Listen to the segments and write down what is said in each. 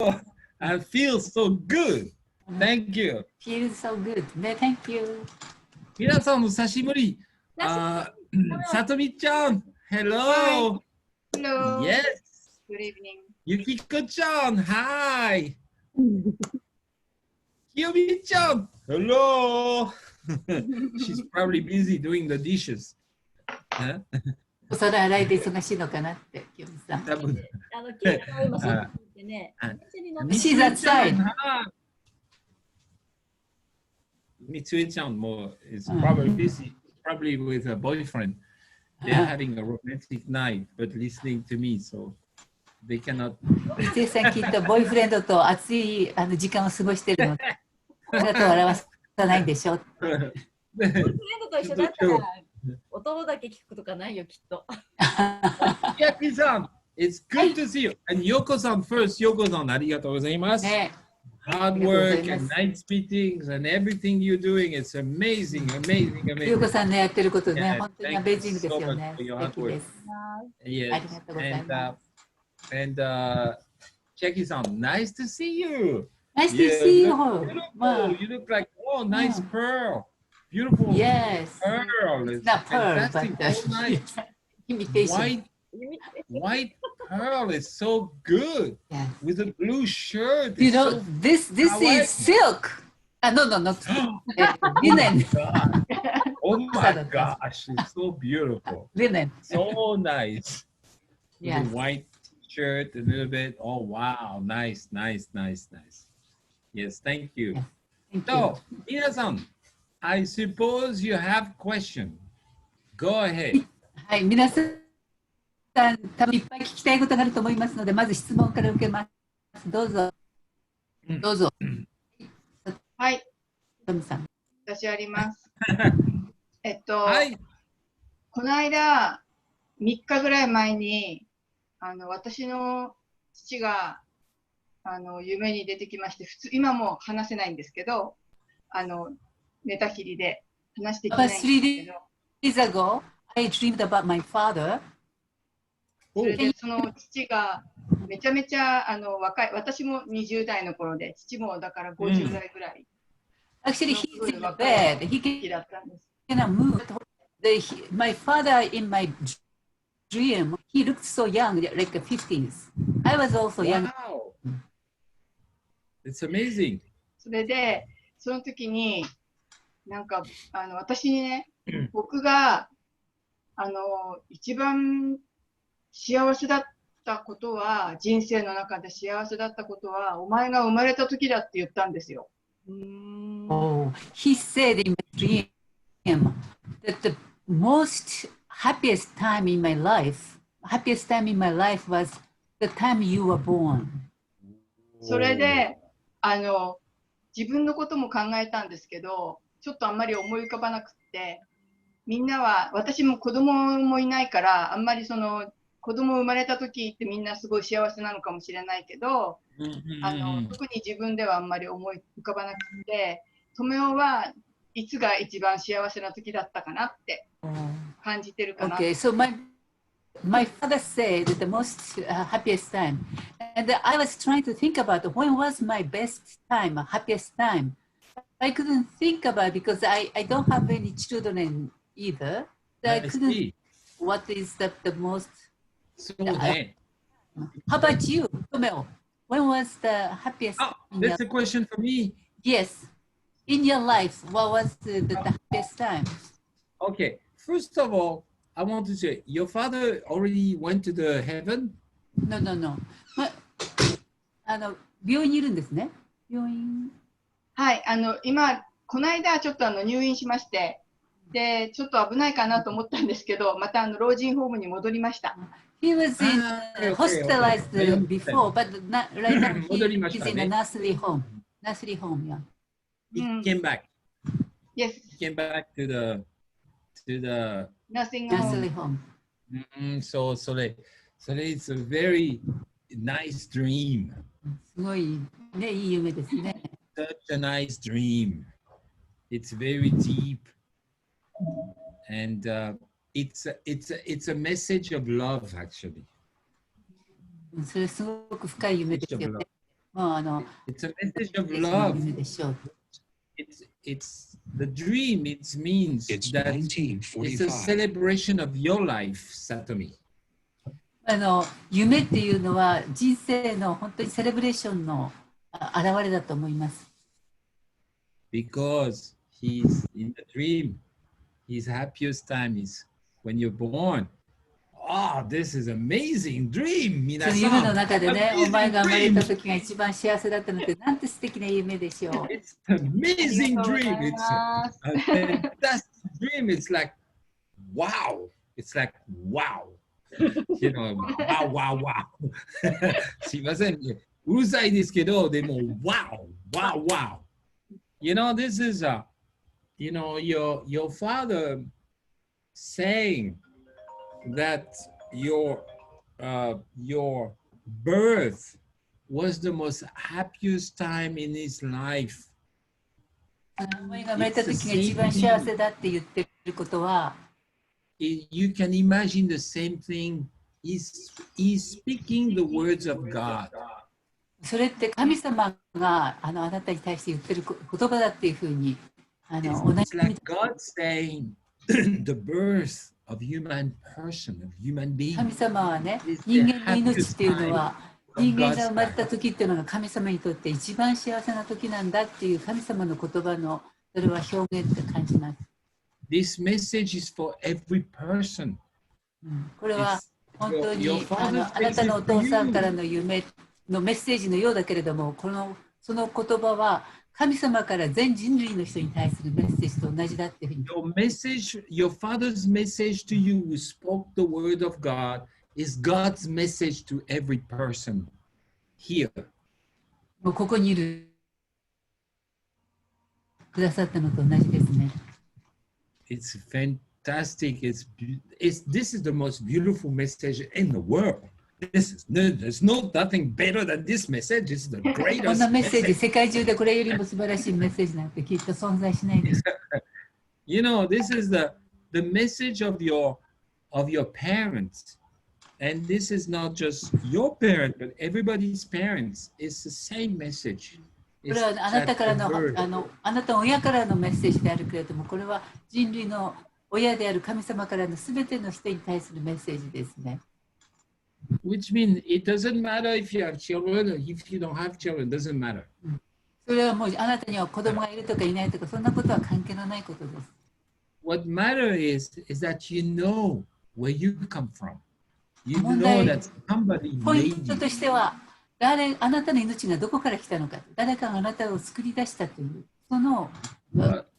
I feel so good. Thank you. Feels so good. Thank you. 皆さんお久しぶり。さとみちゃん。Hello. Hello. Yes. Good evening. ゆきこちゃん。Hi. きよみちゃん。Hello. She's probably busy doing the dishes. お皿洗いで忙しいのかなって、きよみさん。多分。今そうってね。She's outside. みつえちゃんも is probably busy, probably with a boyfriend. They're having a romantic night, but listening to me, so they cannot. みつえさんきっとボーイフレンドと熱い時間を過ごしているので、姿を表さないでしょ。ボーイフレンドと一緒だったら音だけ聞くことがないよきっと。Yaki-san, it's good to see you. And Yoko-san first. Yoko-san, ありがとうございます。Hard work and night meetings and everything you're doing, it's amazing, amazing, amazing. ゆうこさんのやってることね、本当にアベージングですよね。素敵です。Yes. ありがとうございます。And Jackie-san, nice to see you. Nice to see you. You look like, oh, nice pearl. Beautiful. Yes. Pearl. It's not pearl, but imitation. White pearl is so good. Yes. With a blue shirt. You know, this is silk. No, not linen. Oh my gosh, it's so beautiful. Linen. So nice. Yes. With a white shirt, a little bit. Oh wow, nice. Yes, thank you. Yes, thank So, Mina-san, I suppose you have question. Go ahead. はい、皆さん、多分いっぱい聞きたいことがあると思いますので、まず質問から受けます。どうぞ。どうぞ。はい。トムさん。私あります。はい。この間、3日ぐらい前に、私の父が、夢に出てきまして、今も話せないんですけど、寝たきりで話してきないんですけど。3 days ago, I dreamed about my father. それでその父がめちゃめちゃ若い、私も20代の頃で、父もだから50代ぐらい。Actually, he's in the bed. He cannot move. My father in my dream, he looked so young, like the 50s. I was also young. Wow. It's amazing. それで、その時に、なんか私にね、僕が一番幸せだったことは、人生の中で幸せだったことは、お前が生まれた時だって言ったんですよ。Oh, he said in my dream that the most happiest time in my life was the time you were born. それで、自分のことも考えたんですけど、ちょっとあんまり思い浮かばなくって、みんなは、私も子供もいないから、あんまり子供生まれた時ってみんなすごい幸せなのかもしれないけど、特に自分ではあんまり思い浮かばなくて、トメオはいつが一番幸せな時だったかなって感じてるかな。Okay, so my father said the most happiest time, and I was trying to think about when was my best time, happiest time. I couldn't think about it because I don't have any children either. So I couldn't. What is the most? How about you, Tomeo? When was the happiest? That's a question for me. Yes. In your life, what was the happiest time? Okay. First of all, I want to say, your father already went to the heaven? No. 病院にいるんですね。病院。はい、今、この間ちょっと入院しまして、で、ちょっと危ないかなと思ったんですけど、また老人ホームに戻りました。He was hospitalized before, but right now he's in a nursery home. Nursery home, yeah. He came back. Yes. He came back to the nursing home. So it's a very nice dream. すごいね、いい夢ですね。Such a nice dream. It's very deep, and it's a message of love, actually. それすごく深い夢ですよね。It's a message of love. It's the dream. It means that it's a celebration of your life, Satomi. 夢っていうのは人生の本当にセレブレーションの現れだと思います。Because he's in the dream, his happiest time is when you're born. Oh, this is amazing dream. その夢の中でね、お前が生まれた時が一番幸せだったのってなんて素敵な夢でしょう。It's an amazing dream. It's a fantastic dream. It's like wow. It's like wow. You know, wow, wow, wow. すいません。うるさいですけど、でも wow, wow, wow. You know, this is you know, your father saying that your birth was the most happiest time in his life. お前が生まれた時が一番幸せだって言ってることは、You can imagine the same thing. He's speaking the words of God. それって神様があなたに対して言ってる言葉だっていうふうに同じ It's like God saying the birth of human person, of human being. 神様はね、人間の命っていうのは人間が生まれた時っていうのが神様にとって一番幸せな時なんだっていう神様の言葉のそれは表現って感じます。This message is for every person. これは本当にあなたのお父さんからの夢のメッセージのようだけれども、その言葉は神様から全人類の人に対するメッセージと同じだっていうふうに。Your father's message to you who spoke the word of God is God's message to every person here. もうここにいるくださったのと同じですね。It's fantastic. This is the most beautiful message in the world. There's nothing better than this message. It's the greatest. こんなメッセージ、世界中でこれよりも素晴らしいメッセージなんてきっと存在しないです。You know, this is the message of your parents. And this is not just your parent, but everybody's parents. It's the same message. これはあなたからのあなたの親からのメッセージであるけれども、これは人類の親である神様からのすべての人に対するメッセージですね。Which means it doesn't matter if you have children or if you don't have children, it doesn't matter. それはもうあなたには子供がいるとかいないとか、そんなことは関係のないことです。What matters is that you know where you come from. You know that somebody ポイ made ント you. としては、あなたの命がどこから来たのか、誰かがあなたを作り出したという、その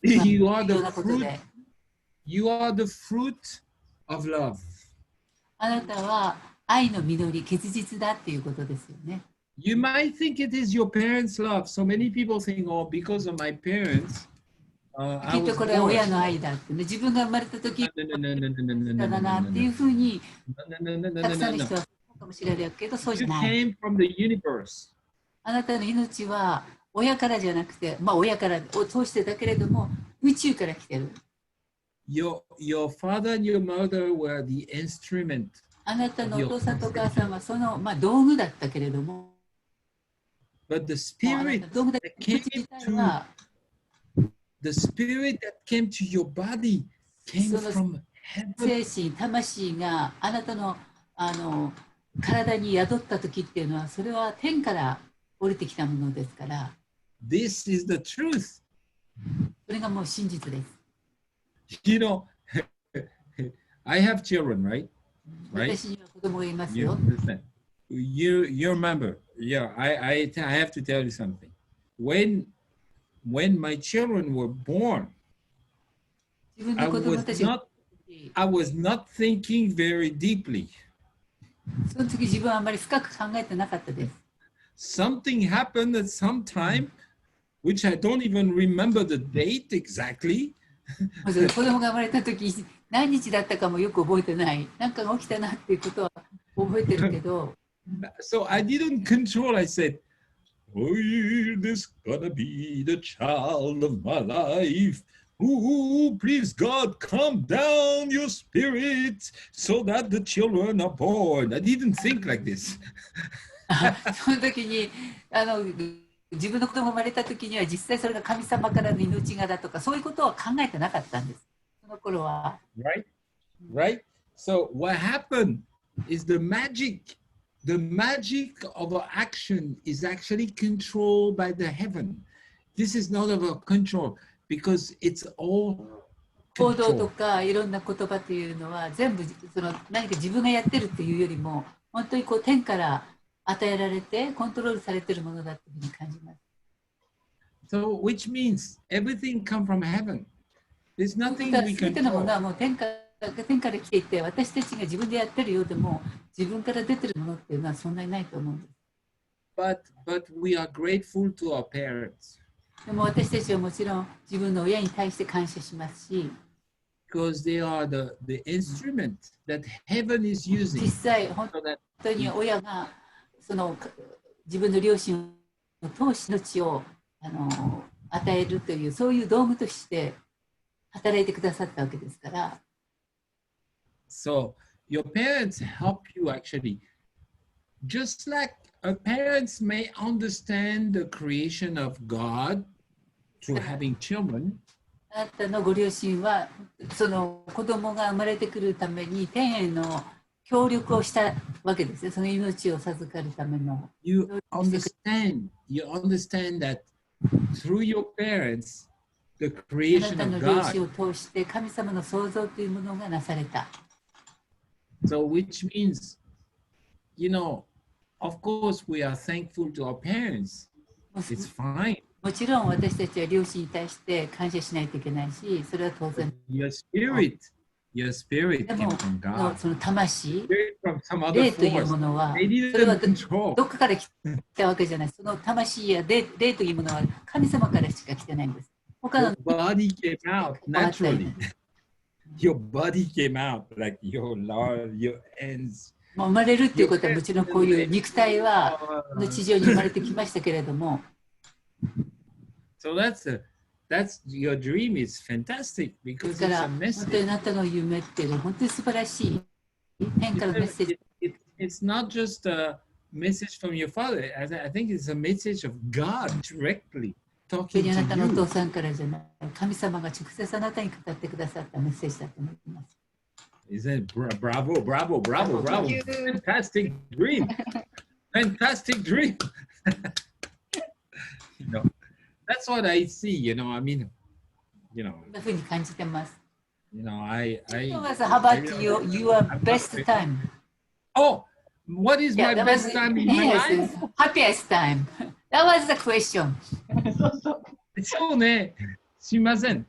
You are よう the なこと fruit. で、You are the fruit of love. あなたは愛の実り、結実だっていうことですよね。You might think it is your parents' love. So many people think, oh, because of my parents, き I っと was これは親 born. の愛だってね、自分が生まれた時 No, だなっていうふうに、 no, たくさん no, の no. 人はそうかもしれないけど、そうじ You ゃない。 came from the universe. あなたの命は親からじゃなくて、まあ親からを通してだけれども、宇宙から来てる。Your father and your mother were the instrument. あなたのお父さんとお母さんはその、まあ、道具だったけれども、 But the あな spirit た道具だ that け came 自体は the spirit that came to your body came So the- from heaven. 精神、魂があなたの、体に宿った時っていうのは、それは天から降りてきたものですから、 This is the truth. それがもう真実です。You know, I have children, right? Right? 私には子供がいます You よ。 understand? You remember? Yeah, I have to tell you something. When my children were born, 自分 I の子供た was ちが not thinking very deeply. その時自分はあまり深く考えてなかったです。 Something happened at some time, which I don't even remember the date exactly. 子供が生まれた時何日だったかもよく覚えてない。なんかが起きたなっていうことは覚えてるけど、 So I didn't control. I said, "Oh, this gonna be the child of my life. Ooh, please God, calm down your spirit so that the children are born." I didn't think like this. その時に自分の子供が生まれた時には実際それが神様からの命がだとかそういうことを考えてなかったんです。その頃は。Right? Right? So what happened is the magic of our action is actually controlled by the heaven. This is not of our control because it's all 行動と control. かいろんな言葉というのは全部その何か自分がやってるっていうよりも本当にこう天から与えられてコントロールされているものだというふうに感じます。So which means everything comes from heaven. There's だ nothing から we 全てのも control. のはもう天から来ていて私たちが自分でやってるようでも自分から出てるものっていうのはそんなにないと思うんです。But we are grateful to our parents でも私たちはもちろん自分の親に対して感謝しますし、 because they are the instrument that heaven is using 実際本 so that 当に親がその自分の両親を通し命を与えるというそういう道具として働いてくださったわけですから。So your parents help you actually, just like our parents may understand the creation of God through having children. あなたのご両親はその子供が生まれてくるために天への協力をしたわけですね。その命を授かるための。You understand that through your parents, the あな creation たの of 両 God. 親を通して神様の創造というものがなされた。So which means, of course we are thankful to our parents. It's fine. もちろん私たちは両親に対して感謝しないといけないし、それは当然。Your spirit で came も from God. その魂、 Spirit from some other 霊という force. ものは、 They それは didn't control. どこから来たわけじゃない。その魂や霊というものは神様からしか来てないんです。他 Your の body came out naturally. Your body came out like your ends. もう生まれるっていうことはもちろんこういう肉体はこの地上に生まれてきましたけれども、 So that's your dream is fantastic で because すか it's ら a 本当に message. あなたの夢っていうのは本当に素晴らしい天からのメッセージ。 It's not just a message from your father. I think it's a message of God directly 本 talking 当にあなたのお to 父 you. さんからじゃない、神様が直接あなたに語ってくださったメッセージだと思います。 Isn't it? Bravo, bravo, bravo, bravo. Thank you. Fantastic dream. Fantastic dream. That's what I see, I mean, こんなふうに感じてます。 I How about your best time? Oh, what is my that best was, time in my yes, life? happiest time. That was the question. そうそう。そうね。すいません。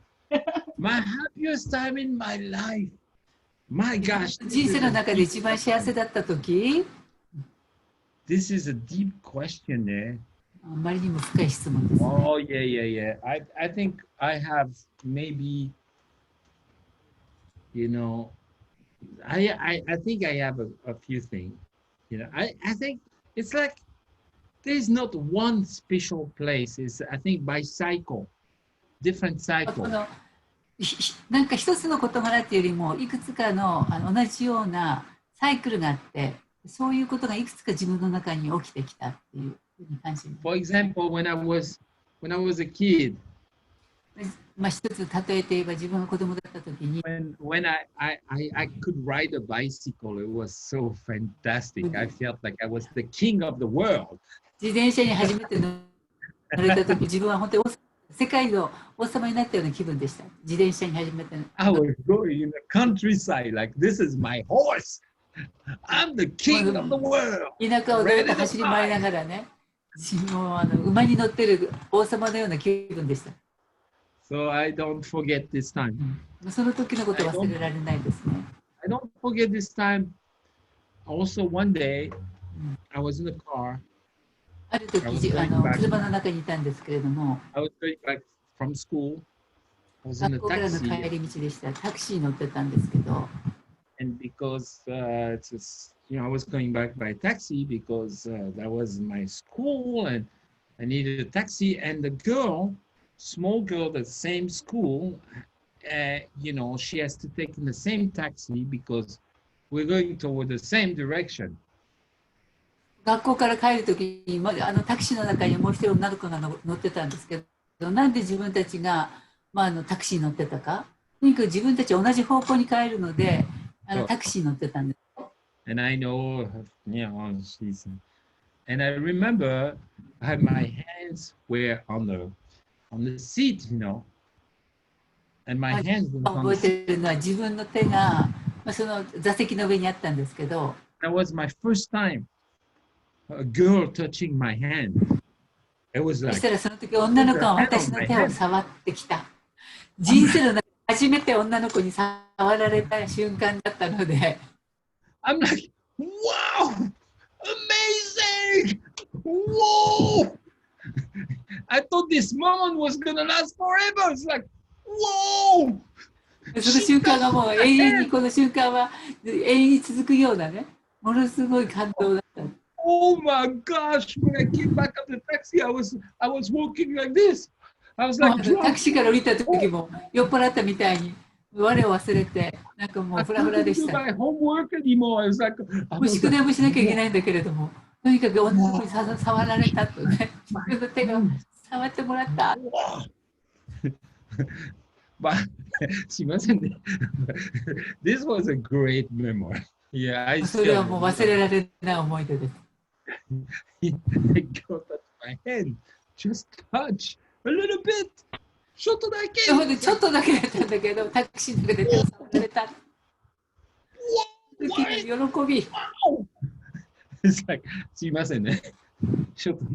My happiest time in my life. My gosh. 人生の中で一番幸せだった時、 This is a deep question ね。あまりにも深い質問ですね。Oh, yeah. I think I have maybe, I think I have a few things. I think it's like there's not one special place. It's, I think, by cycle, different こ cycle. のなんか一つの事柄っていうよりもいくつかの同じようなサイクルがあって、そういうことがいくつか自分の中に起きてきたっていうふうに感じます。 For example, when I was a kid, まあ一つ例えて言えば自分が子供だった時に、 when I could ride a bicycle, it was so fantastic. I felt like I was the king of the world. 自転車に初めて乗れた時、自分は本当に世界の王様になったような気分でした。自転車に初めて。 I was going in the countryside like this is my horse. I'm the king of the world. 田舎をずっと走り回りながらね、もう馬に乗ってる王様のような気分でした。 So I don't forget this time. その時のことを忘れられないですね。 I don't forget this time. Also one day, I was in the car. ある時、車の中にいたんですけれども、 I was going back from school. I was in 学 a 校からの taxi. 帰り道でした。タクシーに乗ってたんですけど、 And because it's just, I was going back by taxi because that was my school and I needed a taxi. And the girl, small girl, the same school, she has to take in the same taxi because we're going toward the same direction. 学校から帰るときにタクシーの中にもう一人女の子が乗ってたんですけど、なんで自分たちが、タクシーに乗ってたか、とにかく自分たち同じ方向に帰るので、タクシーに乗ってたんです。And I know, she's, and I remember my hands were on the seat, and my hands were on 覚 the え seat. てるのは自分の手が、その座席の上にあったんですけど、That was my first time a girl touching my hand. It was そ like, したらその時女の子が私の手を触ってきた。人生の中で初めて女の子に触られた瞬間だったので、I'm like, wow, amazing, whoa. I thought this moment was gonna last forever. It's like, whoa. その瞬間がもう永遠に、この瞬間は永遠に続くようなね、ものすごい感動だった。Oh my gosh, when I came back up the taxi, I was walking like this. I was like, タクシーから降りた時も酔っ払ったみたいに我を忘れて、なんかもう I フラフラ couldn't でし do た。 my homework anymore. I was like, もう宿題もしなきゃいけないんだけれども、とにかく女の子に触られたとね、自分の手が触ってもらった。But this was a great memory. Yeah, I それはもう忘れられない思い出です。I got at my hand, just touch a little bit. ちょっとだけ。ちょっとだけだったんだけど、タクシーの中で手を触られた。時の喜び。It's like, すいませんね。ちょっと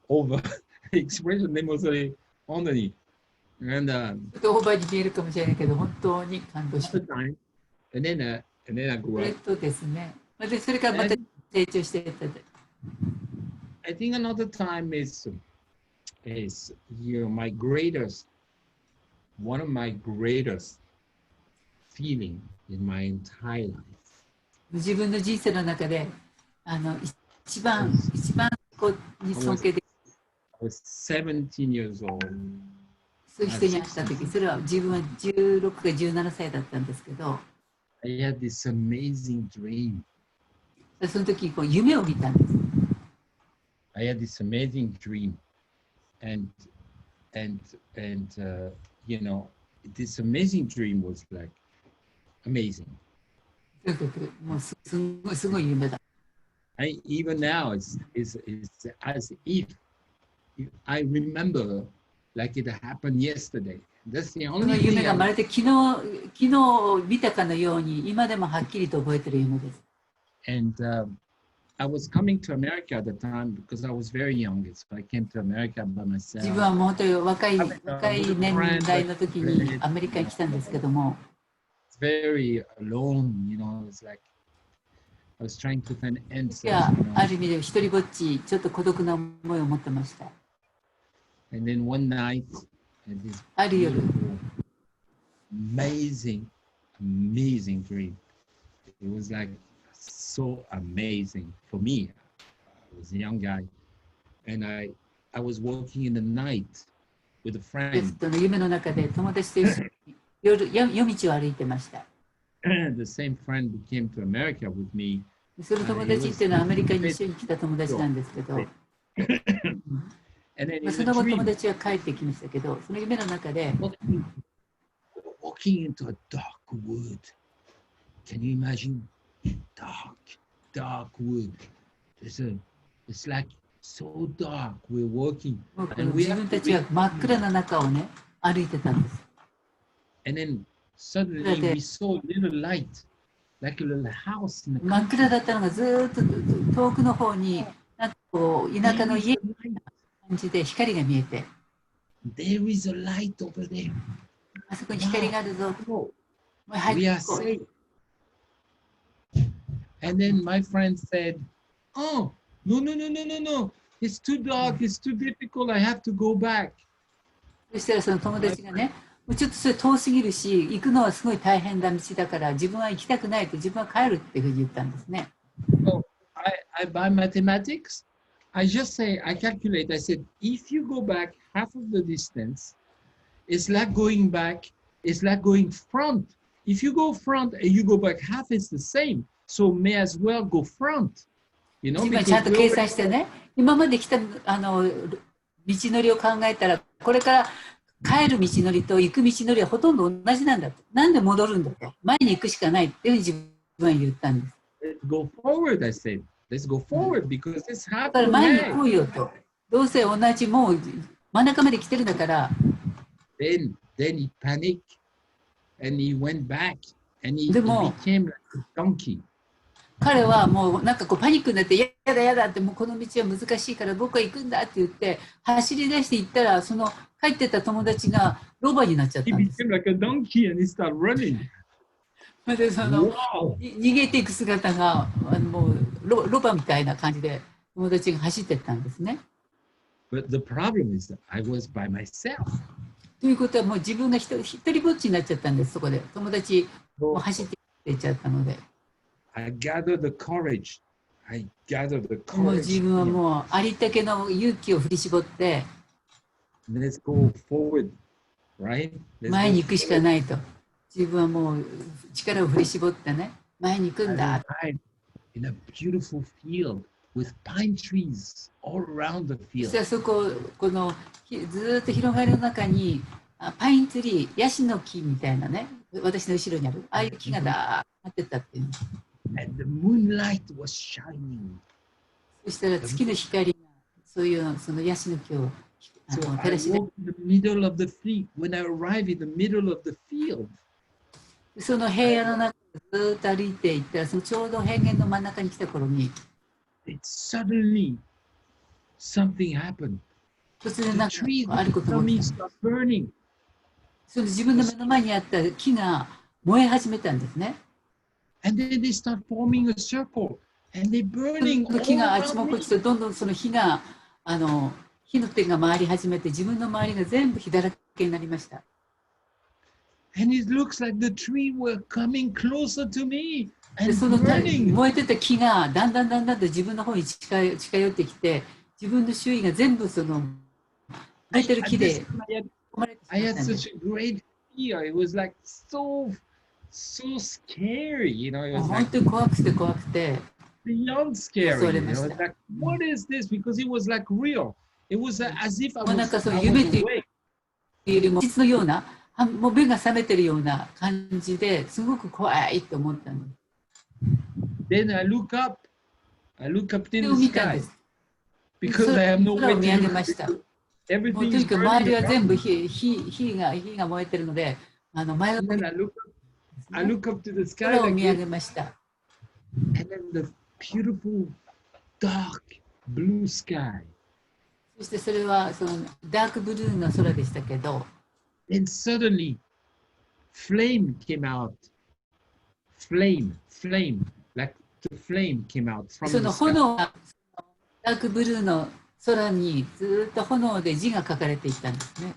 オーバーエクスプレッションでもそれ、本当に。And ちょっとオーバーに見えるかもしれないけど、本当に感動した。and then I こ grew れ up. とですね。で、それからまた成長していった。I think another time is my greatest, one of my greatest feeling in my entire life. 自分の人生の中で、一番こうに尊敬できる。I was 17 years old. そういう人に会った時、それは自分は16か17歳だったんですけど、I had this amazing dream. その時こう夢を見たんです。I had this amazing dream, and this amazing dream was like amazing. もうすごい夢だ。Even now, it's as if I remember like it happened yesterday. That's the そ only の thing 夢がまるで昨日見たかのように、今でもはっきりと覚えている夢です。And I was coming to America at the time because I was very young. So I came to America by myself. 自分はもう本当に若い年代の時にアメリカに来たんですけども、It's very alone, it's like I was trying to find answers. ある意味で一人ぼっち、ちょっと孤独な思いを持ってました。And then one night, this ある夜、 amazing dream. It was like so amazing for me. I was a young guy, and I was walking in the night with a friend. その夢の中で友達と一緒に夜道を歩いてました。The same friend who came to America with me. その友達っていうのはアメリカに一緒に来た友達なんですけど、その後友達は帰ってきましたけど、その夢の中で walking into a dark wood. Can you imagine? Dark wood. It's like so dark. We're walking. 自分たちは真っ暗な中をね、歩いてたんです。And then suddenly we saw a little light, like a little house in the 真っ暗だったのがずっと遠くの方に、なんかこう田舎の家みたいな感じで光が見えて、There is a light over there. あそこに光があるぞ。We are safe. And then my friend said, "Oh, no. It's too dark. It's too difficult. I have to go back." そしたらその友達がね、もうちょっとそれ遠すぎるし、行くのはすごい大変な道だから、自分は行きたくないと、自分は帰るっていうふうに言ったんですね。So by mathematics, I calculate. I said, if you go back half of the distance, it's like going back. It's like going front. If you go front and you go back half, it's the same. So may as well go front. You know, 自分はちゃんと計算してね、今まで来た道のりを考えたら、これから帰る道のりと行く道のりはほとんど同じなんだと。なんで戻るんだと。前に行くしかないっていうふうに自分は言ったんです。Let's go forward, I said. Let's go forward because it's だ half から the 前に way. 行こうよと。どうせ同じもう真ん中まで来てるんだから。Then he panicked and he went back and he でも became like a donkey. 彼はもうなんかこうパニックになって、やだやだって、もうこの道は難しいから僕は行くんだって言って走り出して行ったら、その帰ってた友達がロバになっちゃった He んです。 became like a donkey and he started running. でその Wow. 逃げていく姿がもうロバみたいな感じで友達が走ってったんですね。 But the problem is that I was by myself. ということはもう自分が一人ぼっちになっちゃったんです。そこで友達も走っていっちゃったので、 I gathered the courage. I gathered the もう courage. 自分はもうありったけの勇気を振り絞って Let's go forward, right? Let's 前 go に行くしか forward. ないと。自分はもう力を振り絞ってね、前に行くん I だ。 arrived in a beautiful field with pine trees all around the そした field. らそこ、このずーっと広がりの中にパインツリー、ヤシの木みたいなね、私の後ろにある、ああいう木がだーっとなってったっていう。 And the moonlight was shining. そしたら月の光がそういうそのヤシの木を So 照 I らし出 walked in the middle of the field. When I arrived in the middle of the field, その平野の中ずーっと歩いていったら、そのちょうど平原の真ん中に来た頃に、 it suddenly something happened. 突然 The なんか trees あることが around 起 me きた。 started burning. その自分の目の前にあった木が燃え始めたんですね。 And then they start forming a circle. And they're そ burning の all 木があち around もこ me. ちとどんどんその火が火の手が回り始めて、自分の周りが全部火だらけになりました。 And it looks like the tree were coming closer to me で and その burning. 燃えてた木がだんだんと自分の方に近寄ってきて、自分の周囲が全部その燃えてる At 木 this で time, 囲まれてし I まっ had たんです。 such a great fear. It was like so scary, you know. It もう was 本 like 当に怖くて怖くて、 beyond scary. Sorry, You know, it's Master. like what is this? Because it was like real. It was as if I もうなん was, かそう I 夢 was っていう awake. よりも実のような、もう目が覚めてるような感じですごく怖いと思ったの。 Then I look up そ in れ the を見たんで sky す。 because I have no 空 way を見 to 上げ look. ました。もうと Everything に is かく周り burning は全 around 部 me. 火が燃えてるので、前が And then I look up to the sky 空を like 見上 this, げました。 and then the beautiful dark blue sky. そしてそれはそのダークブルーの空でしたけど、 Then suddenly, flame came out. Flame, like the flame came out from そ the の sky. 炎がダークブルーの空にずっと炎で字が書かれていったんですね。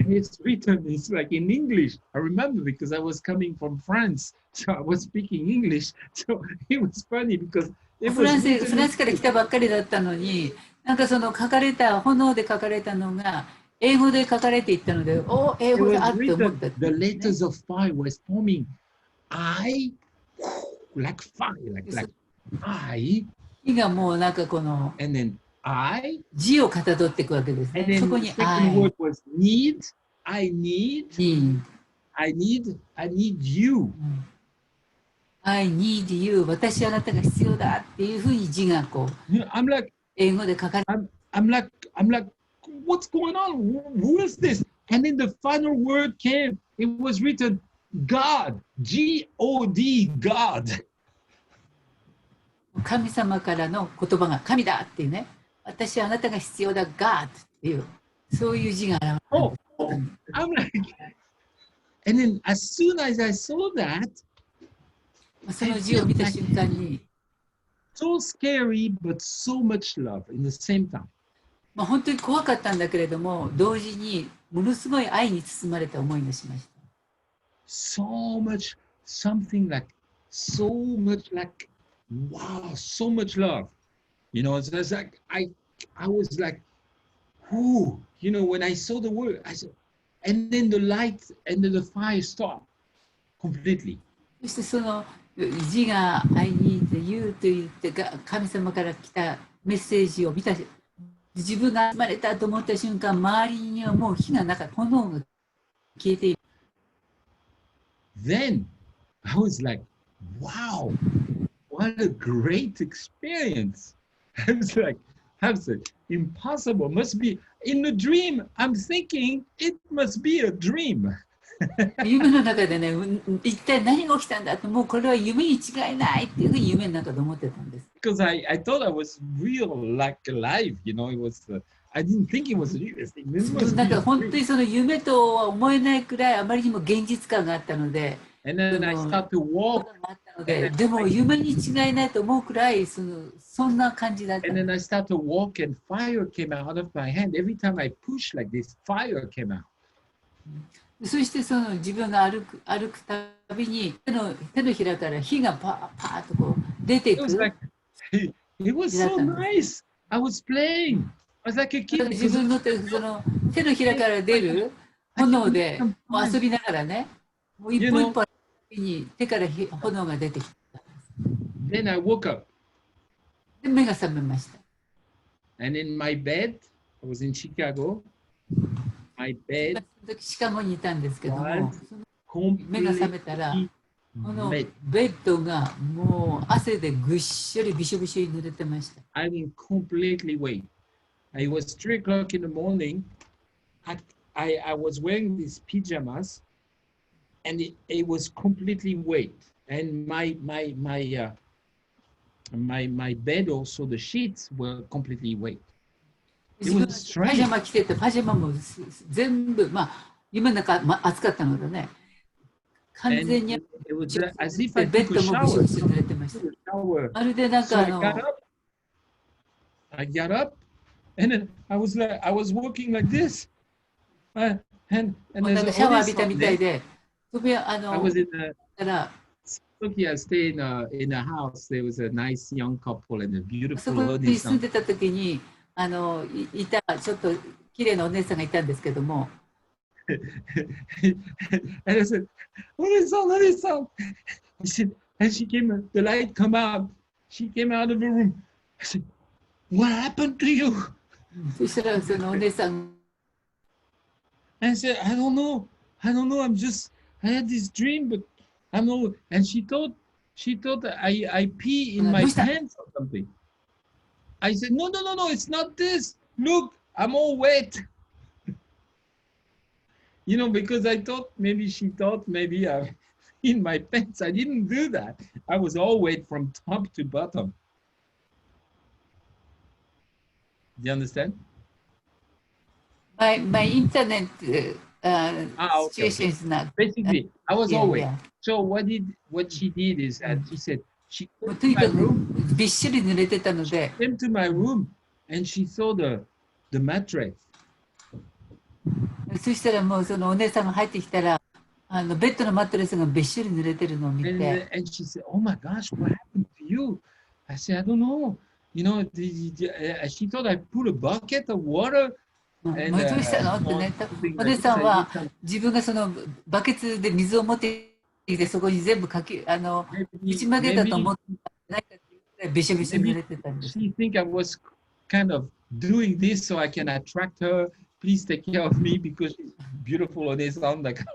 And it's written, it's like in English. I remember because I was coming from France, so I was speaking English. So it was funny because it フラ was ンス written. から来たばっかりだったのに、なんかその書かれた炎で書かれたのが英語で書かれていったので、お英 It 語 was だって思った written, the letters of fire was forming. I, like fire, like I, 火がもうなんかこの and then I, 字をかたどっていくわけです and ね。 then そこ the に second word was need. I need you. I need you 私あなたが必要だっていうふうに字がこう I'm like, 英語で書かれて I'm like, what's going on? Who is this? And then the final word came. It was written, God, G-O-D, God. 神様からの言葉が神だっていうね、私はあなたが必要だ God っていうそういう字が現れた。 Oh, I'm like, and then as soon as I saw that, その字を見た瞬間に、 so scary, but so much love in the same time. 本当に怖かったんだけれども、同時にものすごい愛に包まれた思いがしました。 So much, something like, so much like, wow, so much love. You know, it's like, I was like, whoo, you know, when I saw the word, I said, and then the light and then the fire stopped completely. そしてその字が I need you と言って神様から来たメッセージを見た自分が生まれたと思った瞬間、周りにはもう火がなかった、炎が消えている。Then I was like, wow, what a great experience. I was like, impossible, must be in a dream. I'm thinking it must be a dream. 夢の中でね、一体何が起きたんだと、もうこれは夢に違いないっていうふうに夢の中で思ってたんです。Because I thought I was real, like alive, you know, it was, I didn't think it was real. なんか本当にその夢とは思えないくらいあまりにも現実感があったので、And then I start to walk. でも夢に違いないと思うくらいそんな感じだった。And then I start to walk and fire came out of my hand. Every time I push like this, fire came out. そしてその自分が歩くたびに手のひらから火がパーッとこう出ていく。It was so nice. I was playing. I was like a kid. 自分のその手のひらから出る炎で遊びながらね、もう一歩一歩に手から炎が出てきた。Then I woke up. で目が覚めました。And in my bed, I was in Chicago. My bed. シカゴにいたんですけども、目が覚めたら、このベッドがもう汗でぐっしょりびしょびしょに濡れてました。I didn't completely wait. It was 3 o'clock in the morning. I was wearing these pajamas, and it was completely wet. And my bed also, the sheets were completely wet. 自分パジャマ着てて、パジャマも全部、まあ、夢の中、暑かったのでね、完全にベッドもびしょびしょ濡れてました。まるでなんかI got up, and then I was walking like this. And なんかシャワー浴びたみたいで、I stayed in a house. There was a nice young couple and a beautiful そこに住んでた時に、いたちょっと綺麗なお姉さんがいたんですけども。And I said, "Onesan." And she came. The light come out. She came out of the room. I said, "What happened to you?" そしたらそのお姉さん。And I said, "I don't know. I had this dream, but I don't know." And she thought I pee in my pants or something. I said, no, it's not this. Look, I'm all wet. You know, because I thought she thought I'm in my pants. I didn't do that. I was all wet from top to bottom. Do you understand? My internet situation is not. Basically, I was all wet. So what she did is, she said, she came to my room and she saw the mattress. そしたらもうそのお姉さんが入ってきたら、ベッドのマットレスがべっしょり濡れてるのを見て。And she said, "Oh my gosh, what happened to you?" I said, "I don't know. You know, she thought I put a bucket of water." どうしたのってね、お姉さんは自分がそのバケツで水を持ってきてそこに全部打ちまけたと思ってないかってべしょべしょ濡れてたんです。She think I was kind of doing this so I can attract her. Please take care of me because she's beautiful お姉さんだから。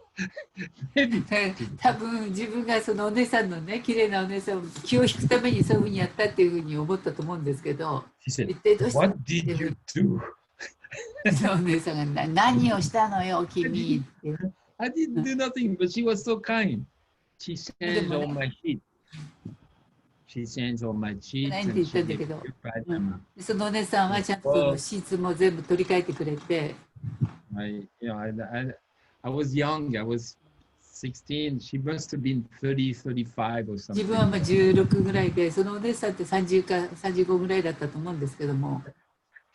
多分自分がそのお姉さんのね、綺麗なお姉さんを気を引くためにそういうふうにやったっていうふうに思ったと思うんですけど。一体どうしたの？ What did you do? お姉さんが何をしたのよ、君って。I didn't do nothing, but she was so kind. She changed all my sheets. She changed all my sheets. ないって言ったんだけど、そのお姉さんはちゃんとシーツも全部取り替えてくれて。I was young. I was 16. She must have been 30, 35 or something. 自分はまあ16ぐらいで、そのお姉さんって30か35ぐらいだったと思うんですけども。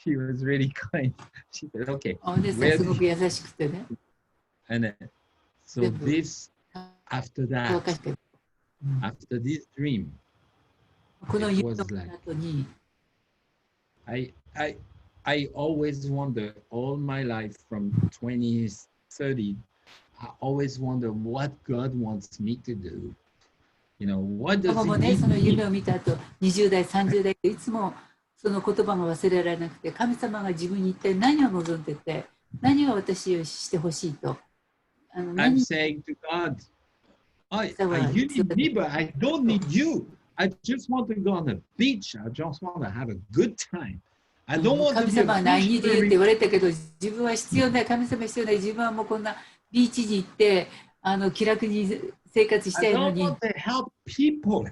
She was really kind. She said, "Okay." お姉さんすごく優しくてね。And so this, after this dream, この it was like, I always wonder all my life from 20s, 30s, I always wonder what God wants me to do. what 子 does 供も it ね、その mean? 夢を見た後、20代、30代っていつもその言葉が忘れられなくて、神様が自分に一体何を望んでて、何を私をしてほしいと。I'm 何 saying to God, Sawa, you need sawa. me, but I don't need you. I just want to go on the beach. I just want to have a good time. I don't want to 神 be a 様はI need you って missionary. 言われたけど、自分は必要ない、神様必要ない、自分はもうこんなビーチに行って、気楽に生活した I いの don't に、 want to help people.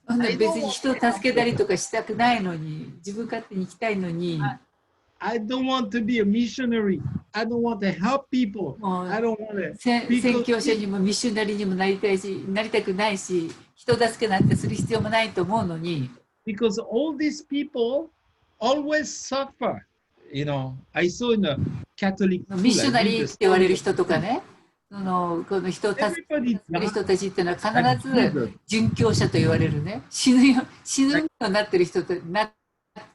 そんな I 別 don't に want 人を to 助けたりとかしたくないのに、自分勝手に行きたいのに、I don't want to be a missionary. I don't want to help people. もう I don't want to 宣 because 教師にもミッショナリーにもなりたいし、なりたくないし、人助けなんてする必要もないと思うのに、because all these people always suffer. I saw in a Catholic ミッ school. ショ I ナ read リー the って言われる story 人とかね、この人を助け Everybody る人 died たちっていうのは like 必ず Jesus. 殉教者と言われるね、死ぬようになってる人となっ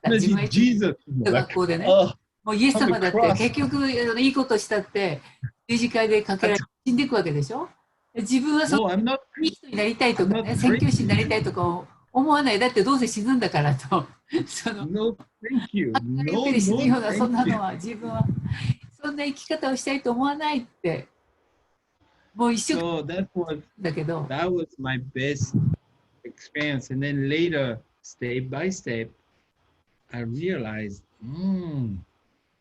た自分がいた Jesus. 学校でね、 Oh, もうイエス on the 様だって cross. 結局いいことしたって十字架でかけられて死んでいくわけでしょ。自分はそ No, の I'm not. いい人になりたいと I'm か not ね、宣 great. 教師になりたいとか思わない。だってどうせ死ぬんだからと。その No, thank you. ゆっ No, くり死ぬ no, ようなそ thank んな you. のは自分はそんな生き方をしたいと思わないって。もう一生 So that was だけど、 my best experience. And then later, step by step, I realized,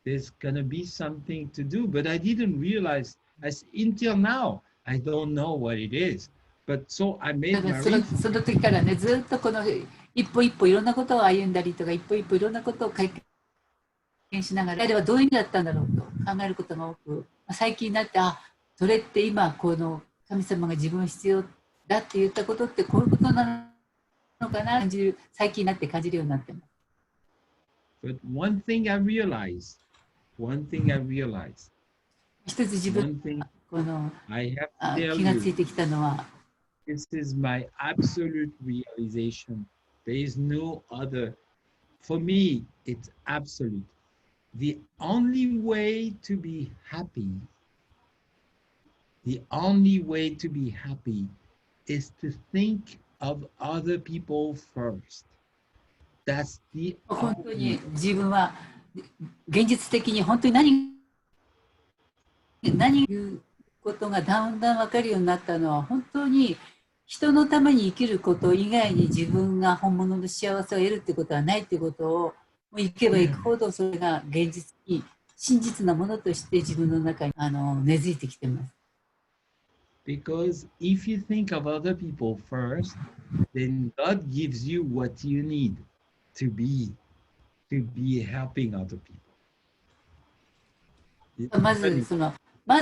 there's gonna be something to do. But I didn't realize until now, I don't know what it is. But so I だ made から my その reason. 時からね、ずっとこの一歩一歩いろんなことを歩んだりとか、一歩一歩いろんなことを経験しながら、あれはどういう意味だったんだろうと考えることが多く、最近になって、それって今、この神様が自分を必要だって言ったことってこういうことなのかな、最近になって感じるようになってます。But one thing I realized, 一つ自分 one thing この I have to 気 tell がつい you, てきたのは、 this is my absolute realization. There is no other. For me, it's absolute. The only way to be happy, the only way to be happy is to think of other people first. That's the 本当 only に自分は現実的に本当に何言うことがだんだん分かるようになったのは、本当に人のために生きること以外に自分が本物の幸せを得るってことはないってことを行けば行くほどそれが現実に真実なものとして自分の中に根付いてきてます。Because if you think of other people first, then God gives you what you need to be helping other people. ま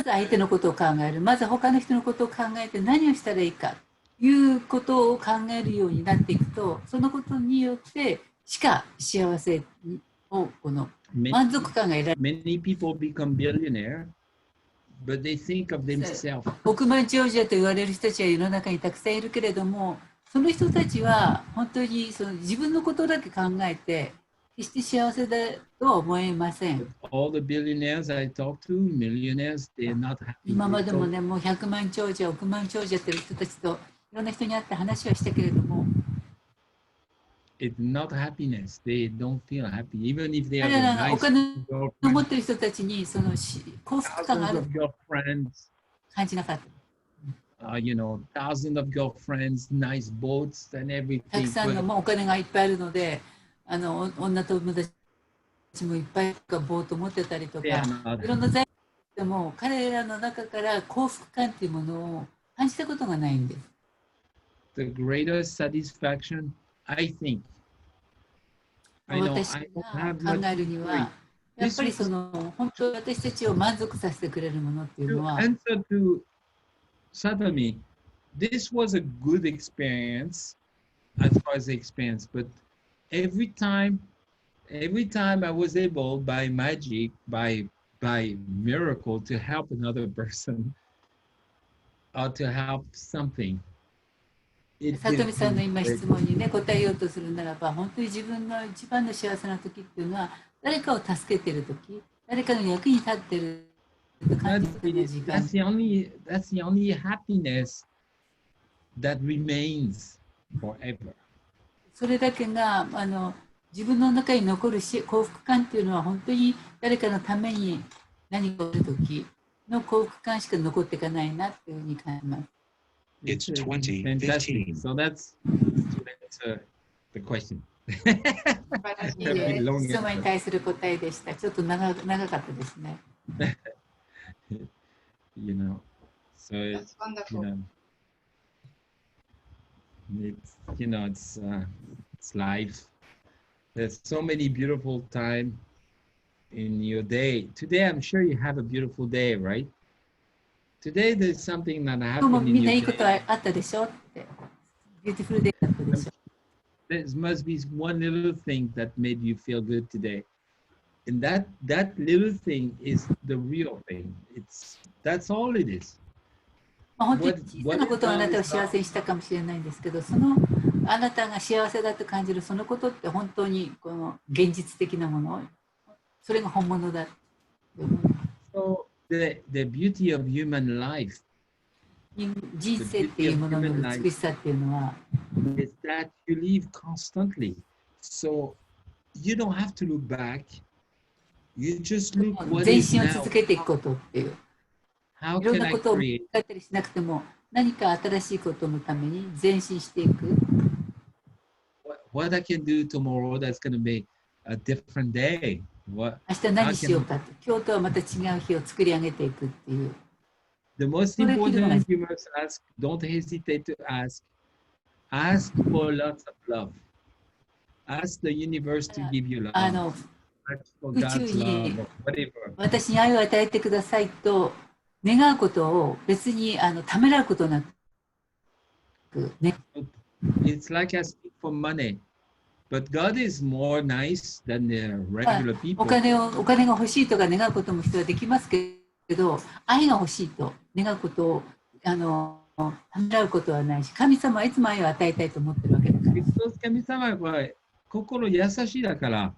ず相手のことを考える、まず他の人のことを考えて何をしたらいいかということを考えるようになっていくと、そのことによってしか幸せをこの満足感が得られる。Many people become billionaire, but they think of themselves. 億万長者と言われる人たちは世の中にたくさんいるけれども、その人たちは本当に自分のことだけ考えて決して幸せだとは思えません。 All the billionaires I talk to, millionaires, they're not happy. 今までもね、もう100万長者、億万長者っていう人たちといろんな人に会って話はしたけれども、 It's not happiness. They don't feel happy, even if they have 彼 a らがお nice 金を持 girlfriend, っている人たちにその幸福感があ thousands る of girlfriends, 感じなかった。thousands of girlfriends, nice boats and たく everything. さんの But もうお金がいっぱいあるので、女友達もいっぱいボート持ってたりとか、 they are not いろんな財でも彼らの中から幸福感っていうものを感じたことがないんです。 the greatest satisfaction, I think. I know 私 I don't が have 考 much えるには、やっぱりその本当に私たちを満足させてくれるものっていう to のは、 answer to Satami. This was a good experience as far as the experience, but every time I was able by magic, by miracle to help another person or to help something. 里見さんの今質問にね答えようとするならば、本当に自分の一番の幸せな時っていうのは誰かを助けてる時、誰かの役に立ってると感じる時の時間。 That's the only happiness that remains forever. それだけが自分の中に残る幸福感っていうのは本当に誰かのために何かをするときの幸福感しか残っていかないなっていうふうに感じます。It's fantastic. So that's the question. 質問に対する答えでした。ちょっと長かったですね。You know, so That's wonderful. It's life. There's so many beautiful time in your day. Today, I'm sure you have a beautiful day, right? Today, there's something that 今日も happened み in んない your いこと day. あったでしょって。ビューティフルデーだったでしょ。There must be one little thing that made you feel good today. And that little thing is the real thing. That's all it is. まあ本当に小さなことがあなたを幸せにしたかもしれないんですけど、そのあなたが幸せだと感じるそのことって本当にこの現実的なもの、それが本物だ。So the beauty of human life 人生っていうものの美しさっていうのは、is that you live constantly. So you don't have to look back. You just look what 前 is 進を now. 続けていくことっていう。How いろん can な I ことを考 create? えたりしなくても、何か新しいことのために前進していく。What I can do tomorrow that's going to be a different day. 明日何しようかって、今日とはまた違う日を作り上げていくっていう。The most important you must ask, don't hesitate to ask. Ask for lots of love. Ask the universe to give you love. 宇宙に私に愛を与えてくださいと願うことを別にためらうことなく、ね。It's like asking for money, but God is more nice than the regular people. お金が欲しいとか願うことも人はできますけど、愛が欲しいと願うことをためらうことはないし、神様はいつも愛を与えたいと思ってるわけだから。神様は心優しいだから。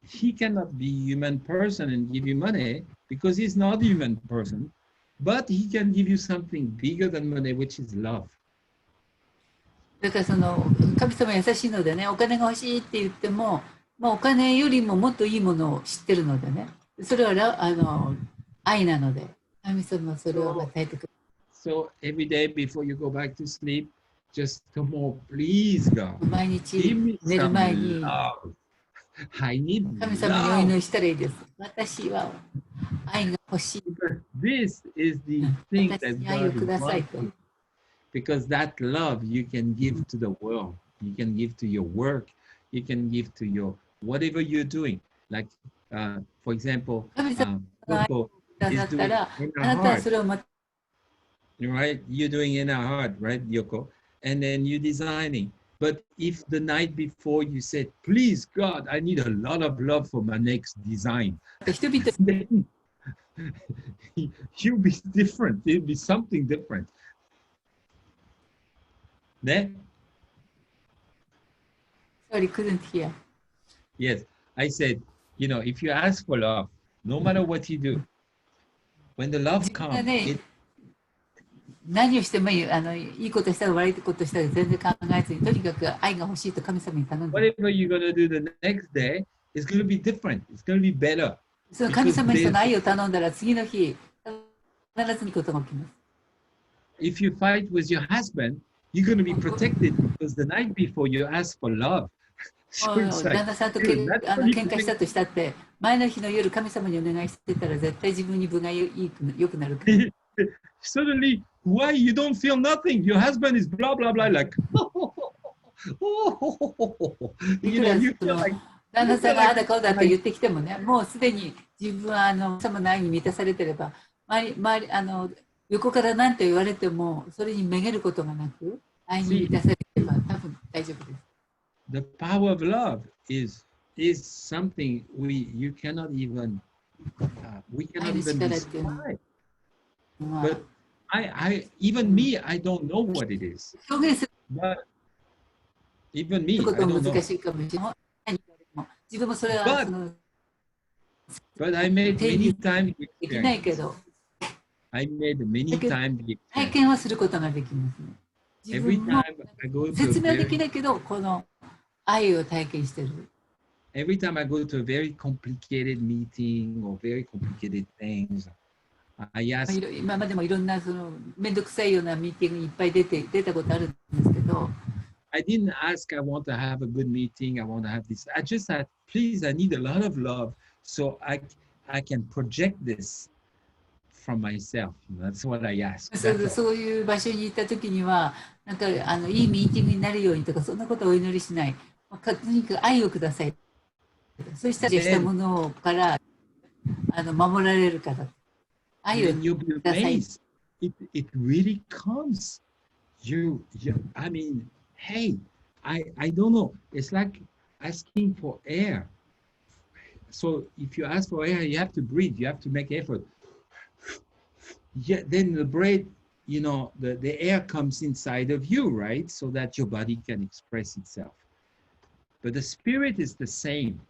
He cannot be a human person and give you money because he's not a human person, but he can give you something bigger than money, which is love. だから神様優しいのでね、お金が欲しいって言っても、まあ、お金よりももっといいものを知ってるのでね、それは愛なので、神様はそれを与えてくれる。So every day before you go back to sleep, just tomorrow, please God, 毎日寝る前に。神様にお祈りしたらいいです。私は愛が欲しい。This is the thing that God wants. Because that love you can give to the world. You can give to your work. You can give to your whatever you're doing. Like, for example, Yoko is doing in our heart. Right? You're doing in our heart, right, Yoko? And then you're designing. But if the night before you said, please, God, I need a lot of love for my next design, then you'll be different. It'll be something different. Then? Sorry, couldn't hear. Yes, I said, if you ask for love, no matter what you do, when the love comes, 何をしてもいい、いいことしたら悪いことしたら全然考えずに、とにかく愛が欲しいと神様に頼んで。Whatever you're going to do the next day is going to be different. It's going to be better. その神様にその愛を頼んだら次の日、必ずにことが起きます。If you fight with your husband, you're going to be protected because the night before you ask for love. 旦那さんと喧嘩したとしたって、前の日の夜神様にお願いしてたら絶対自分に分が良くなるから。Suddenly, why you don't feel nothing? Your husband is blah blah blah like. You feel like. 旦那さんがあだこうだって言ってきてもね、もうすでに自分は神様の愛に満たされてれば、横から何と言われてもそれにめげることがなく、愛に満たされてれば多分大丈夫です。The power of love is something you cannot even describe. But even me, I don't know what it is. But even me, I don't know. But I made many times the experience. I made many times the experience. 体験はすることができますね。自 Every 分も time I go to a 説明でき very, ないけど、この愛を体験してる。every time I go to a very complicated meeting or very complicated things, I ask, 今までもいろんなそのめんどくさいようなミーティングにいっぱい出たことあるんですけど、I didn't ask, I want to have a good meeting, I want to have this. I just said, please, I need a lot of love so I can project this from myself. That's what I ask. そういう場所に行った時には、なんかいいミーティングになるようにとか、そんなことをお祈りしない。とにかく愛をください。そうしたらしたものから守られるから。愛を Then you'll be ください。 amazed. It really comes. I mean, hey, I don't know. It's like asking for air. So if you ask for air, you have to breathe. You have to make effort. Yeah, then the breath, the air comes inside of you, right? So that your body can express itself. But the spirit is the same.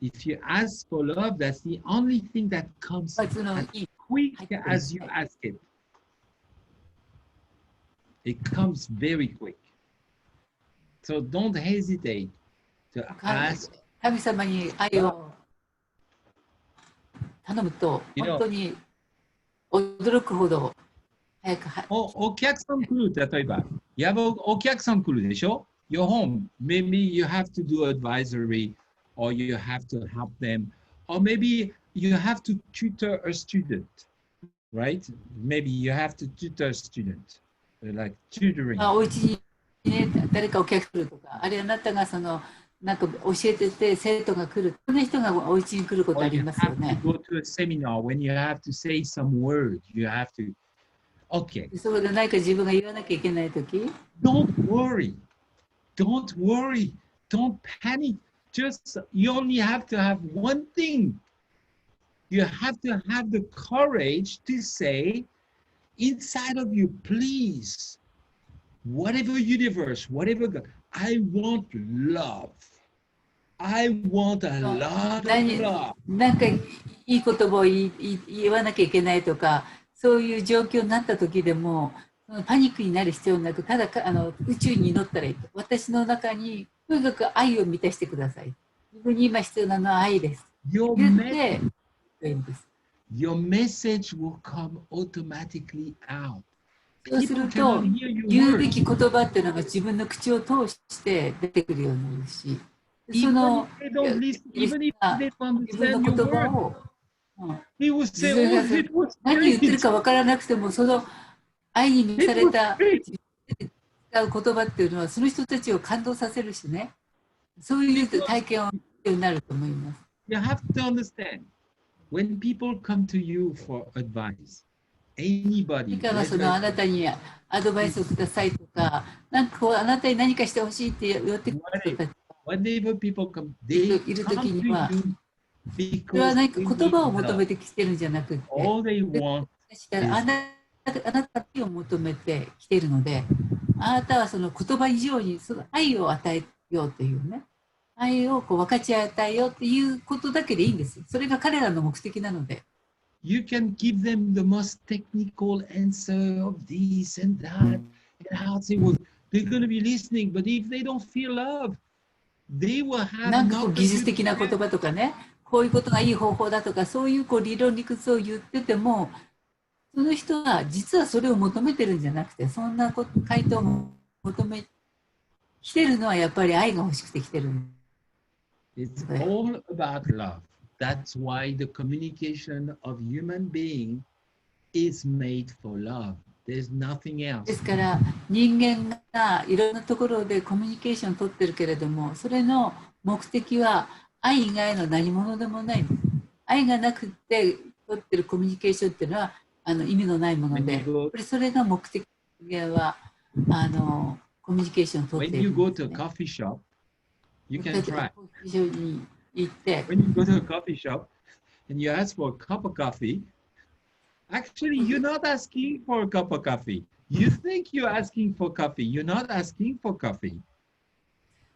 If you ask for love, that's the only thing that comes as quick as you ask it. It comes very quick. So don't hesitate to ask. 神様に愛を頼むと、本当に驚くほど早く。お客さん来る、例えば、お客さん来るでしょ Your home, maybe you have to do advisory, or you have to help them, or maybe you have to tutor a student, right? Maybe you have to tutor a student, like tutoring. お家にね、誰かお客来るとか、あるいはあなたがなんか教えてて生徒が来る、そんな人がお家に来ることありますよね。Go to a seminar when you have to say some word, you have to. Okay. そうで何か自分が言わなきゃいけないとき。Don't worry. Don't worry. Don't panic. Just you only have to have one thing. You have to have the courage to say inside of you, please, whatever universe, whatever God, I want love. I want a lot of love. なんかいい言葉を言わなきゃいけないとか、そういう状況になった時でも、パニックになる必要なく、ただ宇宙に祈ったらいい。私の中にとにかく愛を満たしてください。自分に今必要なのは愛です。Your 言っていいんです。Your message will come automatically out. そうすると、言うべき言葉っていうのが自分の口を通して出てくるようになるし、その自分の言葉を、何言ってるか分からなくても、その愛に満たされた使う言葉っていうのは、その人たちを感動させるしね、そういう体験をになると思います。You have to understand, when people come to you for advice, anybody. そのあなたにアドバイスをくださいとか、なんかこうあなたに何かしてほしいって言ってくる人たちWhenever people come, いる時には、それは何か言葉を求めてきてるんじゃなくて、あなたを求めてきているので、あなたはその言葉以上にその愛を与えようというね、愛をこう分かち与えようっていうことだけでいいんですよ。それが彼らの目的なので。You can give them the most technical answer of this and that, and how they're going to be listening, but if they don't feel love, they will have なんかこう技術的な言葉とかね、こういうことがいい方法だとか、そういうこう理論理屈を言ってても、その人は実はそれを求めてるんじゃなくて、そんな回答を求めきてるのはやっぱり愛が欲しくてきてる。It's all about love. That's why the communication of human being is made for love. There's nothing else. ですから人間がいろんなところでコミュニケーションを取ってるけれども、それの目的は愛以外の何者でもない。愛がなくて取ってるコミュニケーションっていうのは意味のないもので、それが目的はコミュニケーションを取っているんですね。When you go to a coffee shop, you can try. When you go to a coffee shop and you ask for a cup of coffee, actually you're not asking for a cup of coffee. You think you're asking for coffee. You're not asking for coffee.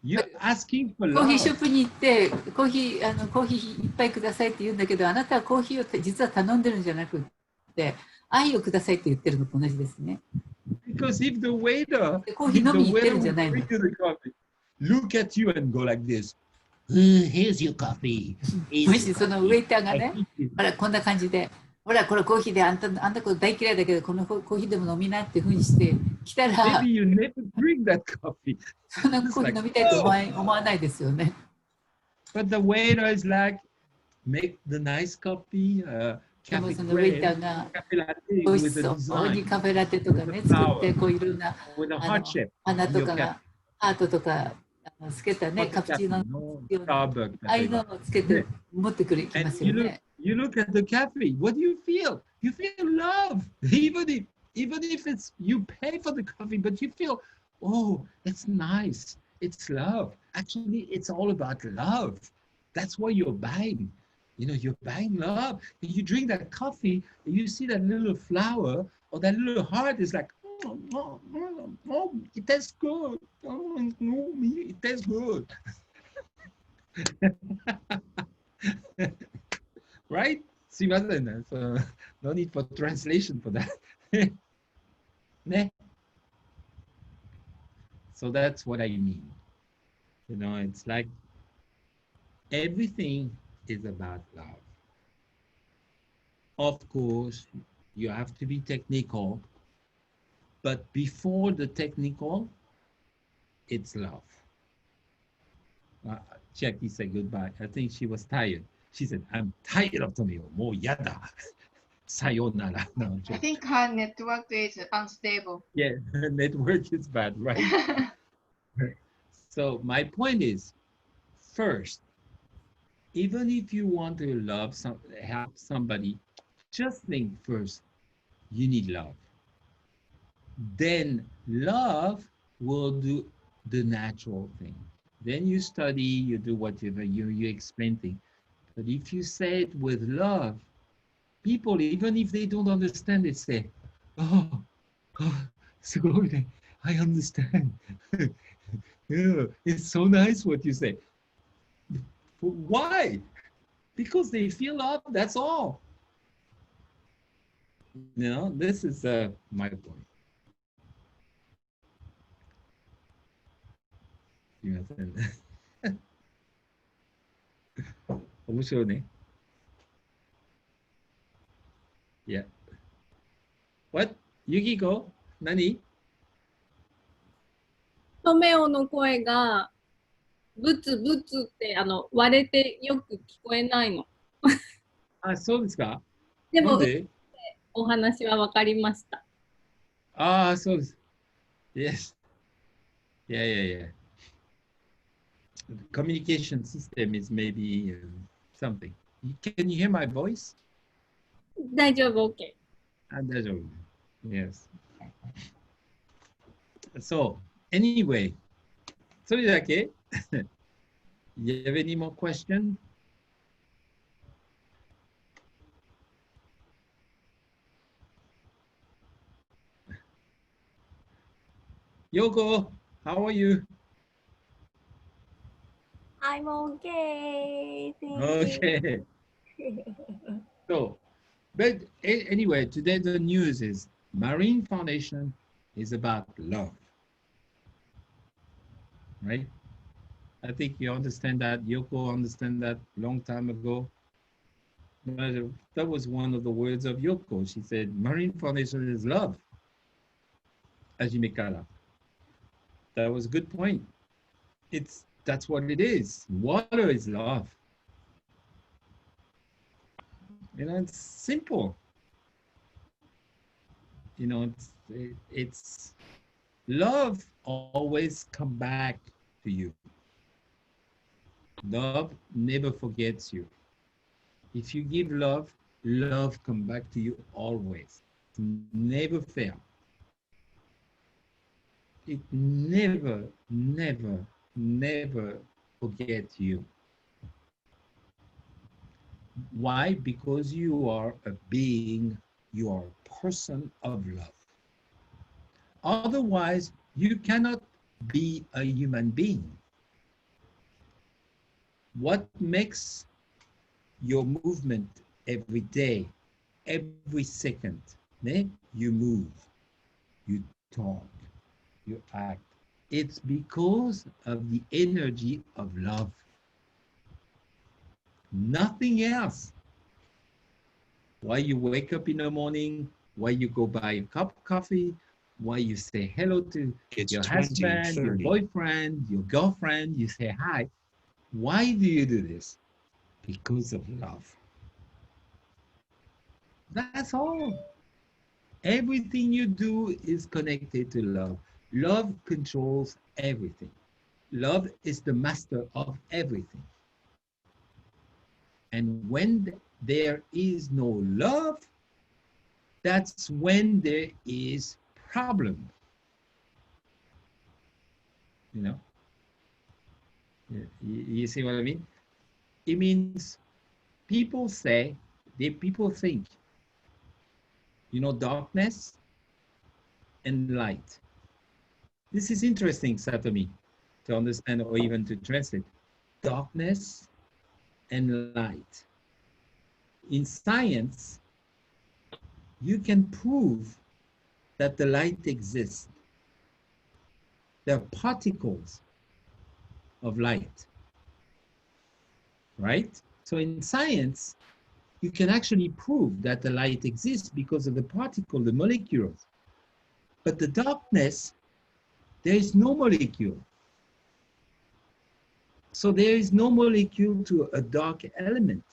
You're asking for love. コーヒーショップに行ってコーヒー一杯くださいって言うんだけど、あなたはコーヒーを実は頼んでるんじゃなくて、愛をくださいって言ってるのと同じですね。Because if the waiter, コーヒー if 飲 the みに行ってる waiter んじゃ will ないの。 bring you the coffee, look at you and go like this. Here's your coffee. もしそのウェイターが I ね、 hate it. ほら、こんな感じで、ほら、これコーヒーであんたこと大嫌いだけど、このコーヒーでも飲みなっていうふうにして来たら、 Maybe you never drink that coffee. そんなコーヒー飲みたいと思わないですよね。 But the waiter is like, make the nice coffee, でも cafe そのウェイタ creme, ーが cafe latte 美味 with し a そうに design, カフェラテとかね、作って、こういろんな with a あ heart の shape. 花と Your か cafe. が、ハートとかつけたね、カプチーノ No ような、 Starbucks. ああいうのをつけて持ってくるきま And すよね。 you look at the cafe. What do you feel? You feel love. Even if it's you pay for the coffee, but you feel, oh, it's nice. It's love. Actually, it's all about love. That's what you're buying. You know, you're buying love. And you drink that coffee, and you see that little flower or that little heart is like, oh, it tastes good. Oh, no, it tastes good. Right? すいませんね。No need for translation for that. ね。So that's what I mean. You know, it's like everything is about love. Of course, you have to be technical, but before the technical, it's love. Jackie said goodbye. I think she was tired. She said, I'm tired of Tomeo. もうやだ。さよなら。No, I think her network is unstable. yeah, network is bad, right? So my point is, first, even if you want to help somebody, just think first, you need love. Then love will do the natural thing. Then you study, you do whatever, you explain things. But if you say it with love, people, even if they don't understand it, say, oh, so I understand. Yeah, it's so nice what you say. Why? Because they feel love, that's all. You know, this is my point. すみません。面白いね。Yeah. What? ユキコ？何？トメオの声がブツブツって割れてよく聞こえないの。あ、そうですか？でもなんで？お話は分かりました。ああ、そうです。Yes. Yeah. The communication system is maybe something. Can you hear my voice? 大丈夫、OK。あ、大丈夫。Yes. So, anyway, それだけYou have any more questions? Yoko, how are you? I'm okay. Thank Okay. So, but anyway, today the news is Marine Foundation is about love. Right? I think you understand that. Yoko understand that long time ago. But that was one of the words of Yoko. She said, Marine Foundation is love. Ajimekara. That was a good point. That's what it is. Water is love. You know, it's simple. You know, it's love always come back to you. Love never forgets you. If you give love, love come back to you always. Never fail. It never forgets you. Why? Because you are a being, you are a person of love. Otherwise, you cannot be a human being. What makes your movement every day, every second? You move, you talk, you act. It's because of the energy of love. Nothing else. Why you wake up in the morning, why you go buy a cup of coffee, why you say hello to your husband, your boyfriend, your girlfriend, you say hi. Why do you do this? Because of love. That's all. Everything you do is connected to love. Love controls everything. Love is the master of everything. And when there is no love, that's when there is problem. You know? You see what I mean? It means people say, people think, you know, darkness and light. This is interesting, Satomi, to understand or even to translate. Darkness and light. In science, you can prove that the light exists. There are particles of light, right? So in science, you can actually prove that the light exists because of the particle, the molecules. But the darkness, there is no molecule. So there is no molecule to a dark element.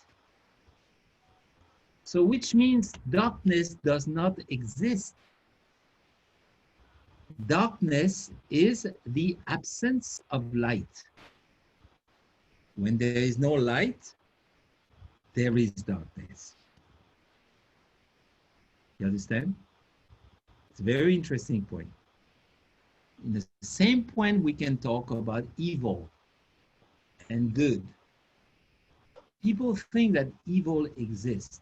So which means darkness does not exist. Darkness is the absence of light. When there is no light, there is darkness. You understand? It's a very interesting point. In the same point, we can talk about evil and good. People think that evil exists.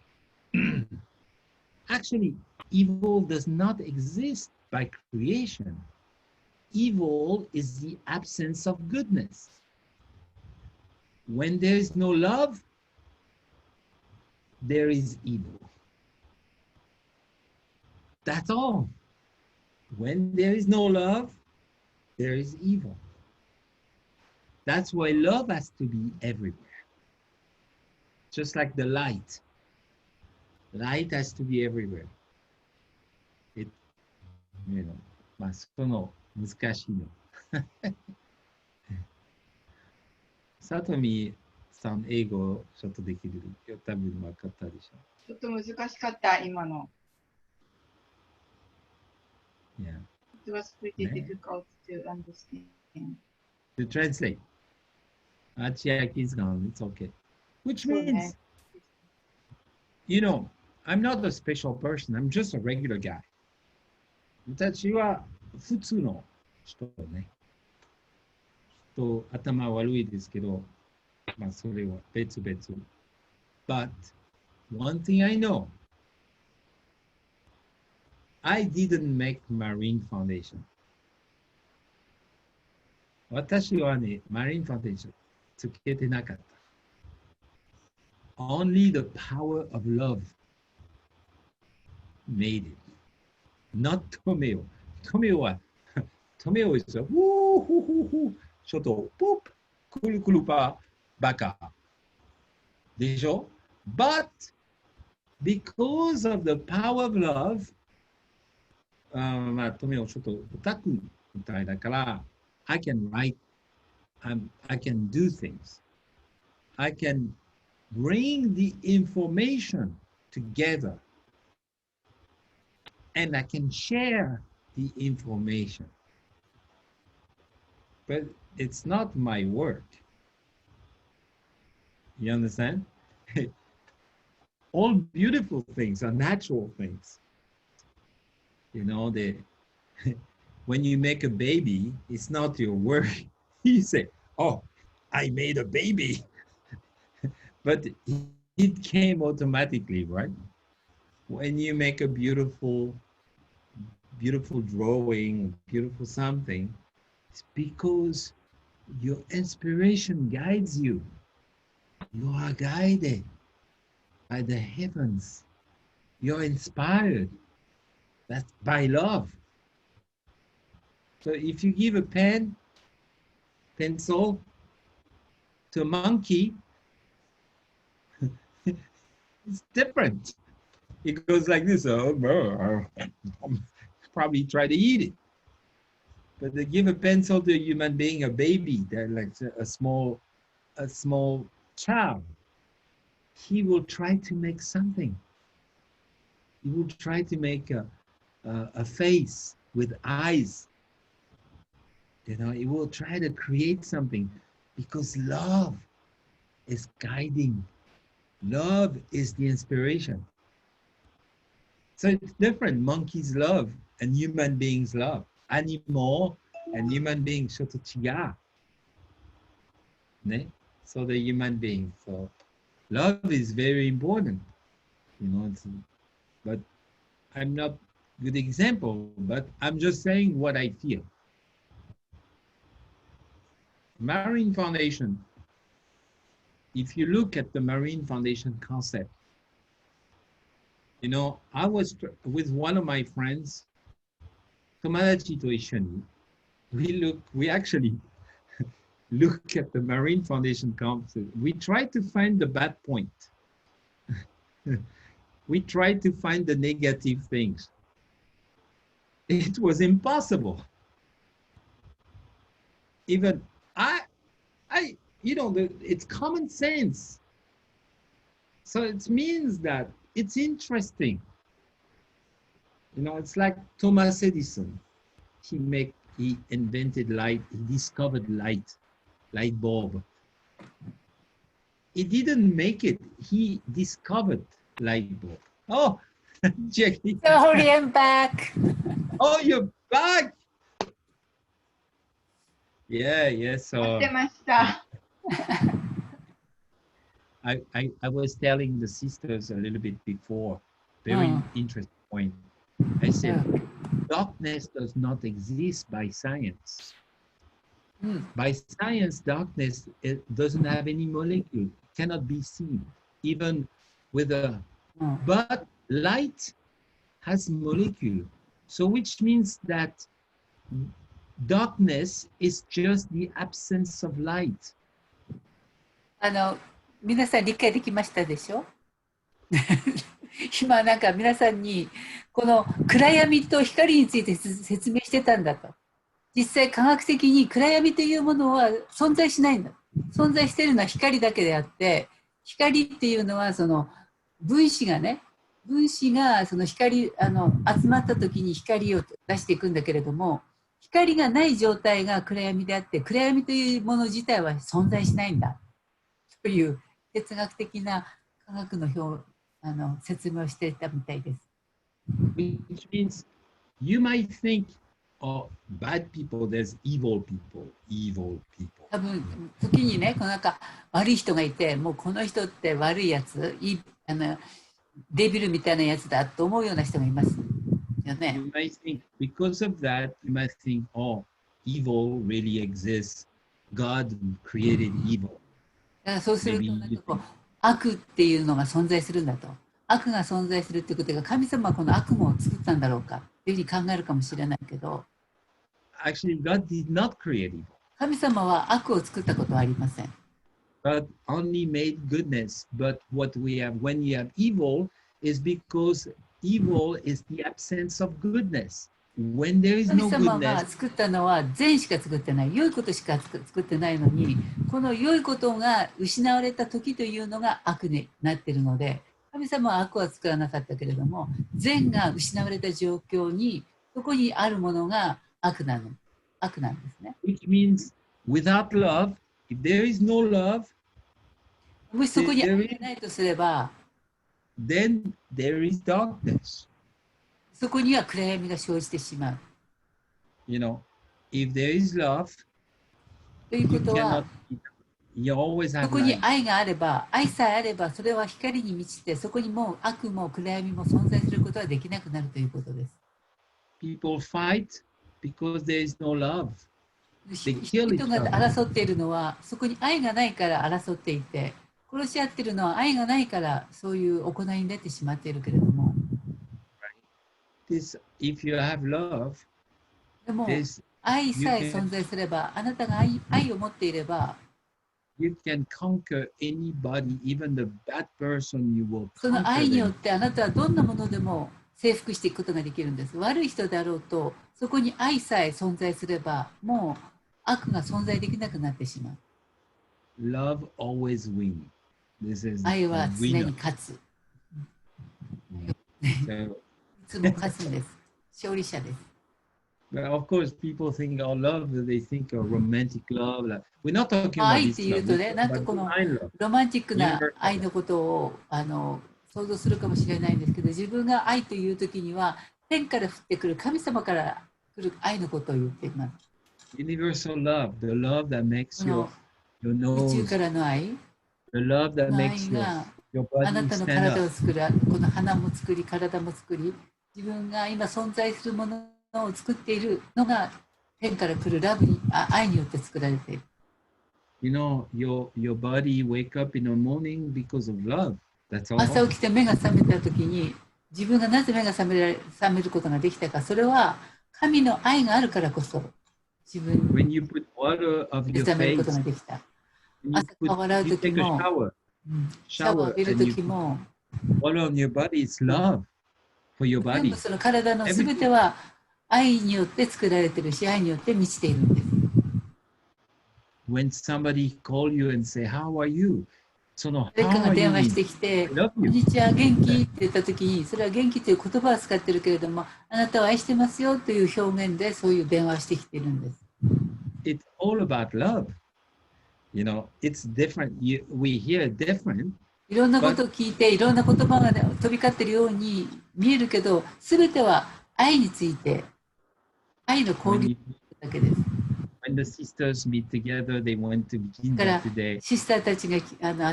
Actually, evil does not exist by creation. Evil is the absence of goodness. When there is no love, there is evil. That's all. When there is no love, there is evil. That's why love has to be everywhere. Just like the light. Light has to be everywhere. It, you know, まあ、その難しいの。さとみさん、英語ちょっとできるよ。多分分かったでしょ。ちょっと難しかった、今の。Yeah. It was pretty difficult to understand. To translate. Chiaki is gone. It's okay. Which means, you know, I'm not a special person. I'm just a regular guy. 私は普通の人ね。頭悪いですけど、まあそれは別々。But one thing I know, I didn't make Marine Foundation. 私はね、Marine Foundation つけてなかった。Only the power of love made it. Not Tomeo. Tomeo は、Tomeo is a ちょっとポップ、くるくるパバカ。でしょ？ But because of the power of love, まあ、Tomeo ちょっとオタクみたいだから、I can write, I can do things. I can bring the information together and I can share the information. But it's not my work. You understand? All beautiful things are natural things. You know, when you make a baby, it's not your work. You say, oh, I made a baby. But it came automatically, right? When you make a beautiful drawing, beautiful something, it's because your inspiration guides you. You are guided by the heavens. You're inspired. That's by love. So if you give a pencil to a monkey, it's different. It goes like this. Probably try to eat it. But they give a pencil to a human being, a baby, they're like a small child. He will try to make something. He will try to make a face with eyes. You know, he will try to create something because love is guiding. Love is the inspiration. So it's different. Monkeys love and human beings love. Animal and human beings. So the human being. So love is very important. You know, but I'm not a good example, but I'm just saying what I feel. Marine Foundation. If you look at the Marine Foundation concept, you know, I was with one of my friends, Tomodachi to Ishoni. We actually look at the Marine Foundation concept. We try to find the bad point. We try to find the negative things. It was impossible. Even you know, it's common sense. So it means that it's interesting. You know, it's like Thomas Edison. He invented light. He discovered light bulb. He didn't make it. He discovered light bulb. Oh, Jackie. Sorry, I'm back. Oh, you're back. Yeah. So I was telling the sisters a little bit before, very interesting point. I said, darkness does not exist by science. By science, darkness doesn't have any molecule, cannot be seen, even with but light has molecule. So which means that darkness is just the absence of light. 皆さん理解できましたでしょ？今なんか皆さんにこの暗闇と光について説明してたんだと。実際科学的に暗闇というものは存在しないんだ。存在しているのは光だけであって、光っていうのはその分子がその光集まった時に光を出していくんだけれども、光がない状態が暗闇であって、暗闇というもの自体は存在しないんだという哲学的な科学の説明をしていたみたいです。Which means you might think, oh, bad people, there's evil people. 多分時にね、なんか悪い人がいて、もうこの人って悪いやつ、デビルみたいなやつだと思うような人がいますよね。You might think, because of that, you might think, oh, evil really exists. God created evil. だからそうするとなんかこう悪っていうのが存在するんだと。悪が存在するってことが神様はこの悪も作ったんだろうかっていうふうに考えるかもしれないけど。Actually, God did not create evil. 神様は悪を作ったことはありません。God only made goodness. But what we have, when you have evil, is because evil is the absence of goodness. When there is no 神様が goodness, 作ったのは善しか作ってない、良いことしか作ってないのに、この良いことが失われた時というのが悪になっているので、神様は悪は作らなかったけれども、善が失われた状況に、そこにあるものが悪なんですね。which means without love, if there is no love, もしそこに愛がないとすれば、then there is darkness. そこには暗闇が生じてしまう。You know, if there is love, ということは、you always have そこに light. 愛があれば、愛さえあれば、それは光に満ちて、そこにもう悪も暗闇も存在することはできなくなるということです。People fight because there is no love. 人が争っているのは、そこに愛がないから争っていて、殺し合っているのは愛がないからそういう行いに出てしまっているけれども。If you have love, でも愛さえ存在すれば、あなたが愛を持っていれば、you can conquer anybody, even the bad person, you will その愛 conquer によっ them. てあなたはどんなものでも征服していくことができるんです。悪い人であろうと、そこに愛さえ存在すれば、もう悪が存在できなくなってしまう。Love always wins. This is 愛 a は常 winner. に勝つ。 So, いつも勝つんです。勝利者です。but of course, people think, oh, love, they think of romantic love. Like, we're not talking about 愛っ this ていう love. と We're ね、 talking なんか about この divine love. ロマンチックな Universal 愛 love. のことを想像するかもしれないんですけど、自分が愛というときには、天から降ってくる神様から来る愛のことを言っています。Universal love, the love that makes この your 宇宙 nose, からの愛、 the love that この愛 makes が your あな body たの stand 体を up. 作る、この花も作り、体も作り、自分が今存在するものを作っているのが天から来るラブに、愛によって作られている。You know, your body wake up in the morning because of love. That's all. 朝起きて目が覚めたときに、自分がなぜ目が覚めることができたか、それは神の愛があるからこそ、自分 When you put water of に your 覚めること face, ができた。 when you 朝顔洗う you とき take a も、 shower, シャワーを shower 浴びる and と you き put も、 water on your body, it's love for your 全部 body. その体のすべては愛によって作られているし、愛によって満ちているんです。When somebody call you and say, how are you? So no, 誰か how が are 電 you? 話して means きて、 I love こん you. にちは、元気って言ったときに、それは元気という言葉を使っているけれども、あなたを愛してますよという表現でそういう電話をしてきているんです。It's all about love. You know, it's different. We hear different. いろんなことを聞いて、いろんな言葉が飛び交っているように見えるけど、すべては愛について、愛の交 When, 流 you, だけです。when the sisters meet together, they went to だか Ginza ら today. シスターたちが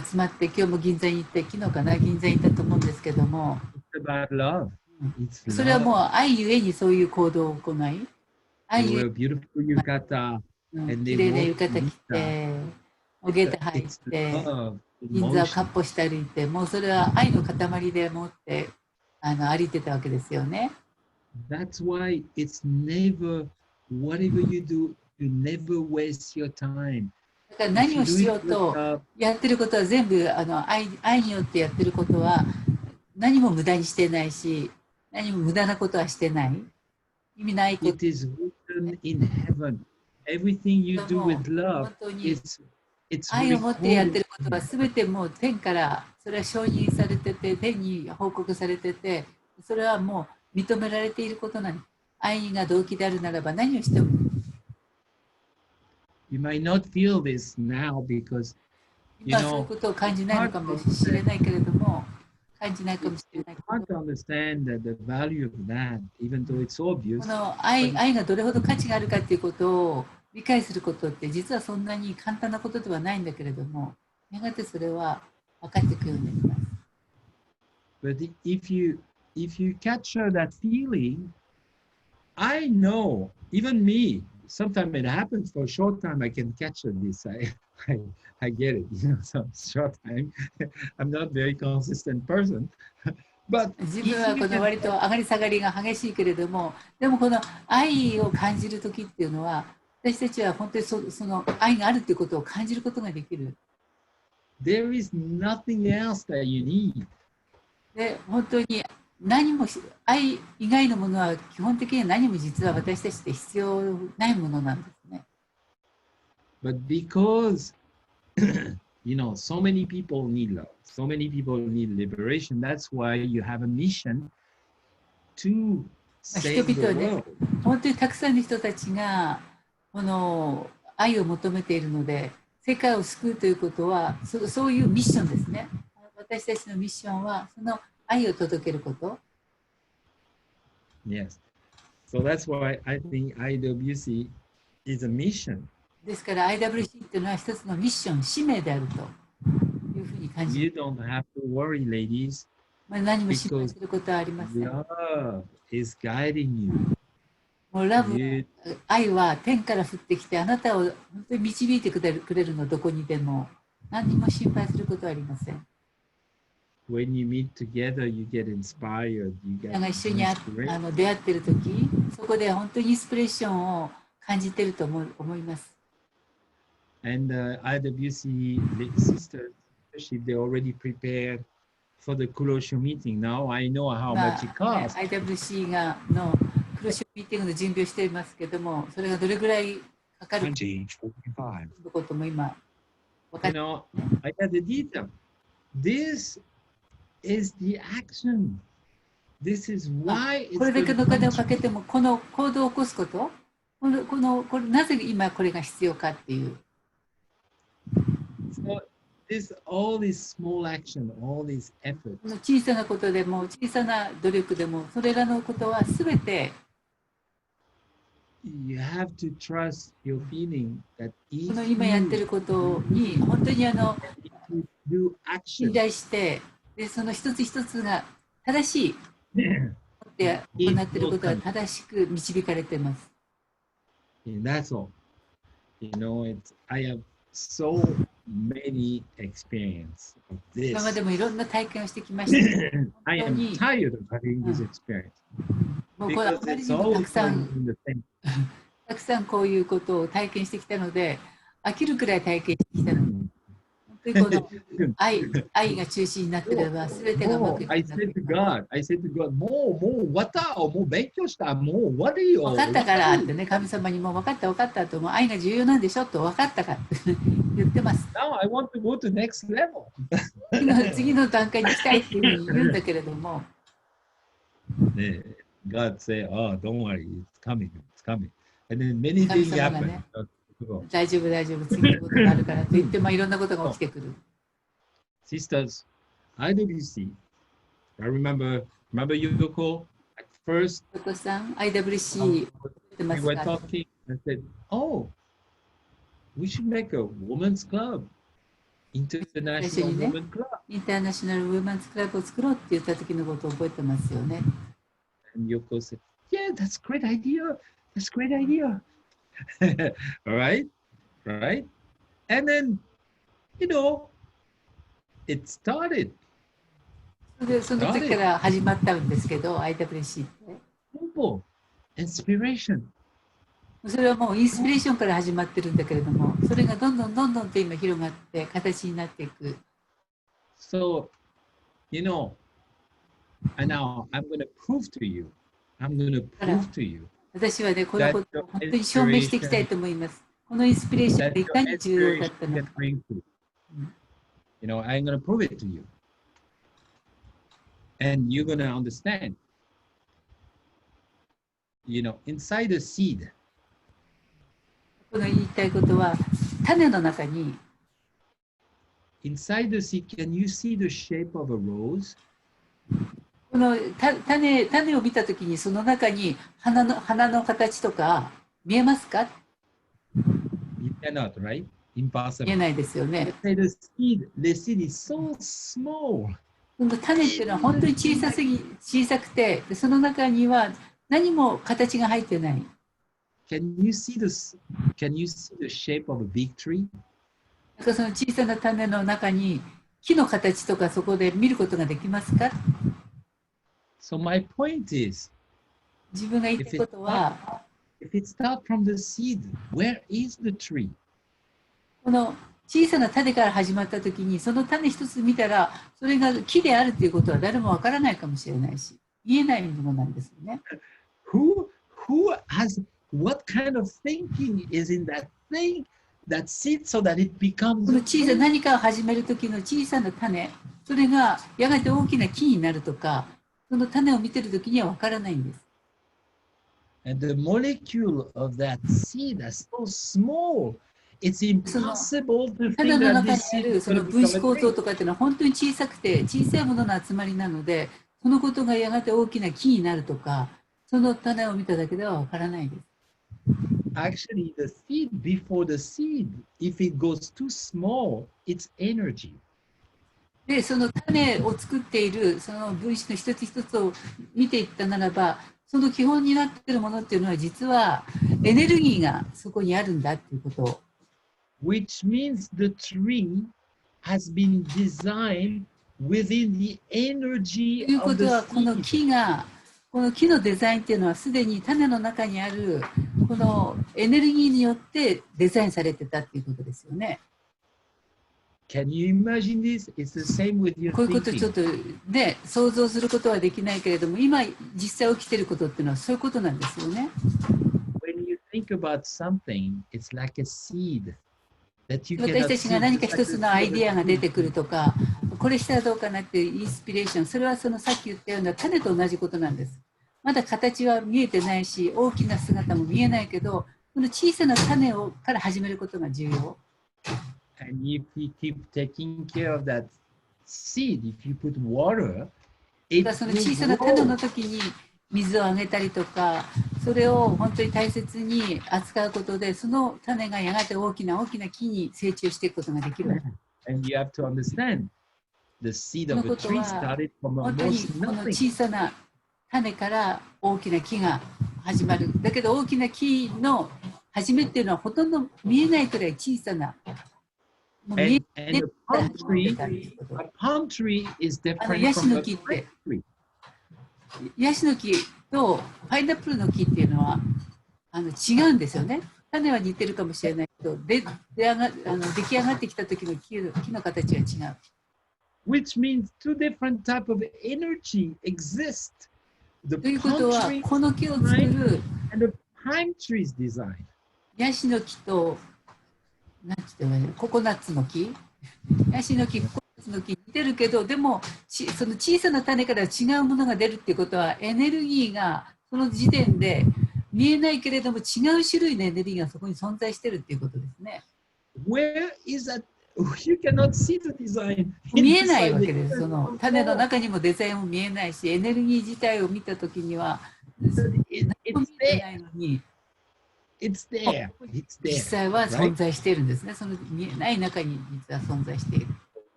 集まって今日も銀座に行って昨日かな銀座に行ったと思うんですけども It's about love. It's それはもう love. 愛ゆえにそういう行動を行い They 愛ゆえ wear beautiful yukata に and 綺 they 麗な walk 浴衣 to 着て Ginza. お下駄履い It's て love. 銀座をか Emotion. っ歩して歩いてもうそれは愛の塊でもって歩いてたわけですよね。 That's why it's never, whatever you do, you never waste your time. だから If 何 you を do しよ it うと yourself, やってることは全部愛によってやってることは何も無駄にしてないし何も無駄なことはしてない意味ないこと it is written in heaven. Everything you do も with love, 本当に it's 愛を持ってやって recorded. ることは全てもう天からそれは承認されてて天に報告されててそれはもう認められていることなの。愛が動機であるならば何をしても You might not feel this now because 今はそういうことを感じないのかもしれないけれども感じないかもしれないけ hard ど to understand that the value of that, even though it's obvious. この愛がどれほど価値があるかっていうことを理解することって実はそんなに簡単なことではないんだけれどもやがてそれは分かっていくようになります。 But if you capture that feeling, I know, even me, sometimes it happens for a short time, I can capture this. I get it, you know, some short time. I'm not a very consistent person. But 自 if 分は you この can 割と上がり下がりが激しいけれどもでもこの愛を感じる時っていうのは私たちは本当にその愛があるっていうことを感じることができる。 there is nothing else that you need. で本当に何も愛以外のものは基本的には何も実は私たちって必要ないものなんですね。 But because, you know, so many people need love, so many people need liberation, that's why you have a mission to 人 save the 々はね world. 本当にたくさんの人たちがこの愛を求めているので世界を救うということはそういうミッションですね。私たちのミッションはその愛を届けること。 Yes. So that's why I think IWC is a mission. ですから IWC というのは一つのミッション、使命であるというふうに感じ You る。 don't have to worry, ladies, 何も心配することはありません。 love is guiding you. もうラブ、 You- 愛は天から降ってきてあなたを本当に導いてくれるの、どこにでも。何も心配することはありません。 When you meet together, you get inspired. You みんな get が一緒に inspiration. 出会っているとき、そこで本当にインスピレーションを感じてると思います。And IWC sisters, they already prepared for the Kurosho meeting. Now I know how much it costs. IWC の黒潮ミーティングの準備をしていますけども、それがどれぐらいかかることも今分かっています。I got the detail. This is the action. This is why これだけのお金をかけても、この行動を起こすこと、これなぜ今これが必要かっていう。So, all this small action, all these efforts. 小さなことでも、小さな努力でも、それらのことはすべて、You have to trust your feeling that この今やってることに本当に信頼して、でその一つ一つが正しいって行っていることは正しく導かれています。That's all. I have so many experience of this. 今までもいろんな体験をしてきました。I am tired of having this experience. もうこれあまりにもたくさんこういうことを体験してきたので、飽きるくらい体験してきたので、本当にこの愛が中心になっていれば、すべてがうまくいく。I said to God, もう終わった、もう勉強した、もう終わりよ。分かったからってね、神様にも分かったと、もう愛が重要なんでしょと分かったからって言ってます。Now I want to go to next level. 次の段階に行きたいっていうふうに言うんだけれども。God said, oh, don't worry, it's coming. And then many things happen. 大丈夫、次のことがあるからと言って、いろんなことが起きてくる。Sisters, IWC, I remember Yoko at first. ヨコさん、IWC 言ってますか？ We were talking and said, oh, we should make a women's club, international women's club. インターナショナルウーマンズクラブを作ろうって言った時のことを覚えてますよね。And Yoko said, yeah, that's a great idea. Right? And then, it started. その時から始まったんですけど、IWC って。Simple. Inspiration. それはもうインスピレーションから始まってるんだけれども、それがどんどんと今広がって形になっていく。So, and now I'm going to prove to you. 私はね、このことを本当に証明していきたいと思います。このインスピレーションがいかに重要だったのか。I'm going to prove it to you. And you're going to understand. Inside the seed. この言いたいことは、種の中に。Inside the seed, can you see the shape of a rose? この種を見たときにその中に花の形とか見えますか？ You cannot, right? Impossible. 見えないですよね。The seed is so small. この種っていうのは本当に小さくて、その中には何も形が入ってない。Can you see the shape of a big tree? その小さな種の中に木の形とかそこで見ることができますか？ So my point is, 自分が言ったことは、if it starts from the seed, where is the tree? この小さな種から始まったときに、その種一つ見たら、それが木であるということは誰もわからないかもしれないし、見えないものなんですよね。What kind of thinking is in that thing that seed so that it becomes? この小さな何かを始めるときの小さな種、それがやがて大きな木になるとか、その種を見てるときにはわからないんです。And the molecule of that seed is so small, it's impossible to think that this seed is going to become a tree. 種の中にあるその分子構造とかっていうのは本当に小さくて小さいものの集まりなので、そのことがやがて大きな木になるとか、その種を見ただけではわからないです。Actually, the seed before the seed, if it goes too small, it's energy. で、その種を作っているその分子の一つ一つを見ていったならば、その基本になっているものっていうのは実はエネルギーがそこにあるんだっていうことを。Which means the tree has been designed within the energy of the seed. ということはこの木のデザインっていうのはすでに種の中にあるこのエネルギーによってデザインされてたっていうことですよね。Can you imagine this? It's the same with your こういうことちょっ thinking. とね、想像することはできないけれども、今実際起きていることっていうのはそういうことなんですよね。When you think about something, it's like a seed that you 私 cannot たちが see. 何 Just か like 一 the つの seed ア of イ a ディアが出て tree. くるとか、これしたらどうかなっていうインスピレーション、それはそのさっき言ったような種と同じことなんです。まだ形は見えてないし、大きな姿も見えないけど、この小さな種をから始めることが重要。And if you keep taking care of that seed, if you put water, だか it らその will 小さな種の grow. 時に水をあげたりとか、それを本当に大切に扱うことで、その種がやがて大きな木に成長していくことができる。 And you have to understand, the seed その of a こと tree は started from 本当に almost この nothing. 小さな種から大きな木が始まる。だけど大きな木の始めっていうのはほとんど見えないくらい小さな。もう見え And ない the から palm 始まってたってい tree, うこと。 a palm tree is あの different ヤシ from の a 木っ pine て、 tree. ヤシの木とパイナップルの木っていうのは違うんですよね。種は似てるかもしれないけど、出来上がってきた時の木の形は違う。Which means two different type of energy exist. The ということ palm は、 tree この木を作る and the pine tree's design. ヤシの木と、なんて言ったらいいの、ココナッツの木、ヤシの木、ココナッツの木似てるけど、でもその小さな種から違うものが出るっていうことは、エネルギーがその時点で見えないけれども、違う種類のエネルギーがそこに存在してるっていうことですね。Where is that? You cannot see the design. 見えないわ inside け the です。その種の中にもデザインも見えないし、エネルギー自体を見たときには、何も It's 見えてな there. いのに、It's there. It's 実 there. 際は Right? 存在しているんですね。その見えない中に実は存在している。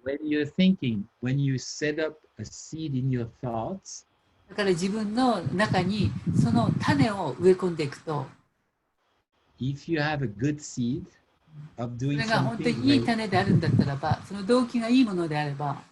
When you're thinking, when you set up a seed in your thoughts, だから自分の中にその種を植え込んでいくと、 if you have a good seed of そ doing れが本当 something にいい great, 種であるんだったらば、その動機がいいものであれば、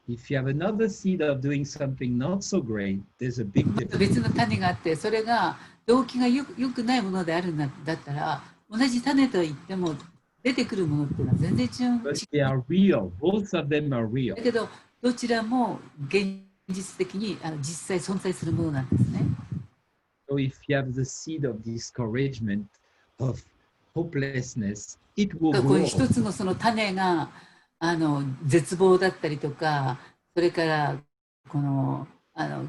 if you have another seed of doing something not so great, there's a big また difference. 別の種があって、それが動機がよくないものであるんだったら、同じ種といっても出てくるものっていうのは全然違 But う。 they are real. Both of them are real. だけど、どちらも現実的に実際存在するものなんですね。So if you have the seed of discouragement, of hopelessness, it will こういう grow. 一つのその種が絶望だったりとか、それからこの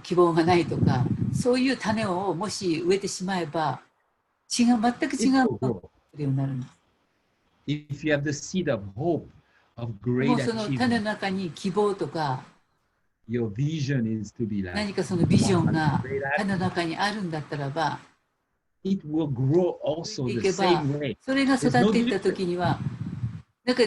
希望がないとか、そういう種をもし植えてしまえば、全く It 違う will ものが grow. 出るようになるんです。 If you have the seed of hope, of も great うその種 achievement, の中に希望とか、 your vision is to be like, 何かそのビジョン wow, が great 種の中にあるんだったらば、 it will grow also い the けば same way. それが育 There's no っていった difference. 時には、なんか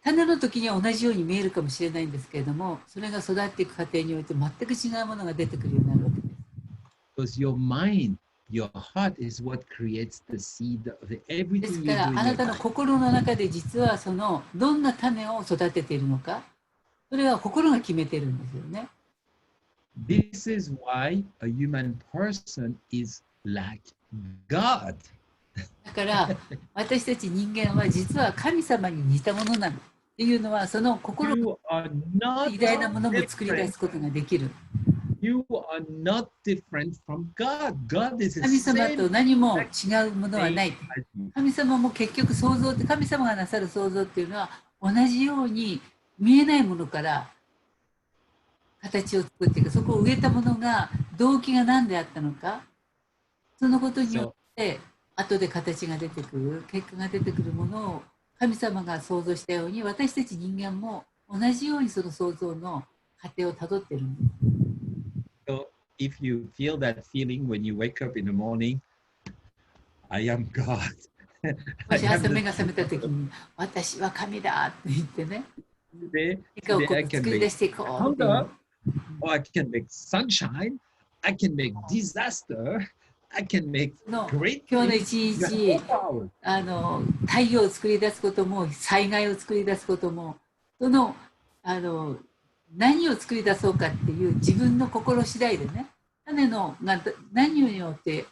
種の時には同じように見えるかもしれないんですけれども、それが育っていく過程において全く違うものが出てくるようになるわけです。 Because your mind, your heart is what creates the seed of で everything す you か do ら in あな your たの life. 心の中で実はそのどんな種を育てているのか、それは心が決めてるんですよね。This is why a human person is like God. だから私たち人間は実は神様に似たものなのっていうのは、その心 You are not 偉大なものも作り出 different. すことができる。 You are not different from God. God is the 神様 same と何も違うものはない。 as you. 神様も結局創造って、神様がなさる創造っていうのは同じように見えないものから形を作っていく。そこを植えたものが動機が何であったのか、そのことによって後で形が出てくる、結果が出てくるものを神様が創造したように、私たち人間も同じようにその創造の過程をたどっているんです。 So if you feel that feeling when you wake up in the morning, I am God. もし朝目が覚めた時に、私は神だって言ってね、 Today, 何かをこ I う can 作り出 make していこうっていう thunder, or I can make sunshine, I can make disaster, I can make の great 今日の things. 一 You have 日 all power. 太陽を作り出すことも災害を作り出すことも、その何を作り出そうかっていう自分の心次第でね、種のが何によって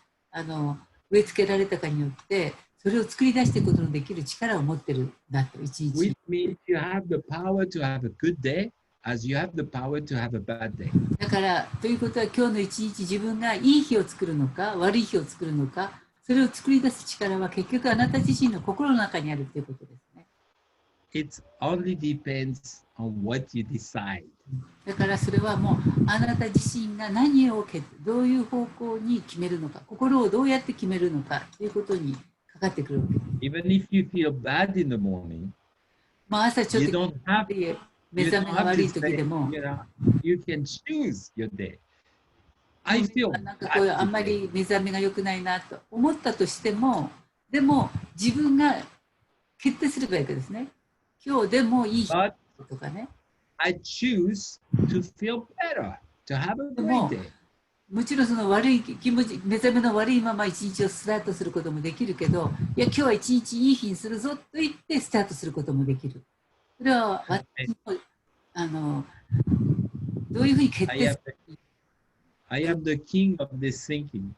植植え付けられたかによってそれを作り出していくことのできる力を持ってるんだと一日。Which means you have the power to have a good day as you have the power to have a bad day. だからということは今日の一日自分がいい日を作るのか悪い日を作るのかそれを作り出す力は結局あなた自身の心の中にあるということですね。It only depends on what you decide. だからそれはもうあなた自身が何をどういう方向に決めるのか心をどうやって決めるのかということにかかってくるわけです。Even if you feel bad in the morning, まあ朝ちょっ you と don't have, 目 you 覚 don't めが have 悪 to い時 say, でも you can choose your day. I feel なんかこう bad あんま today. り目覚めが良くないなと思ったとしてもでも自分が決定すればいいわけですね。今日でもいい日 But とかね。 I choose to feel better, to have a で great も day. もちろんその悪い気持ち目覚めの悪いまま一日をスタートすることもできるけどいや今日は一日いい日にするぞと言ってスタートすることもできる。それは私のどういうふうに決定する I am the king of this thinking.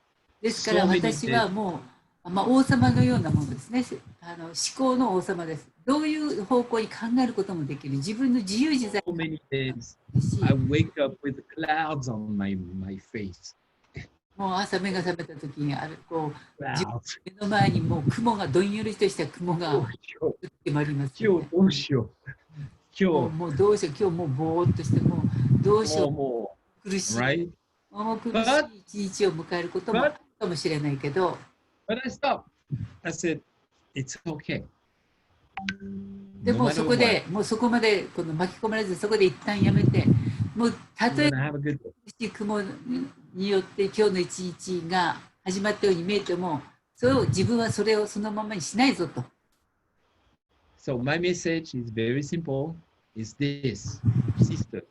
ですから私はもう、まあ、王様のようなものですね。思考の王様です。どういう方向に考えることもできる。自分の自由自在 So many days I wake up with clouds on my face. もう朝目が覚めた時にあるこう自分 Clouds. 目の前にもう雲がどんよりとした雲が決まりますよね、今日どうしよう。今日もうどうしよう今日もうぼーっとしてもうどうしようも苦しい、right? もう苦しい一日を迎えることもあるかもしれないけど But I stopped. I said, it's okay. でも No matter そこでもうそこまでこの巻き込まれずそこで一旦やめてもうた what? と I'm え gonna have a good day. 苦しい雲によって今日の一日が始まったように見えてもそれを自分はそれをそのままにしないぞと。 So my message is very simple. Is this, sister?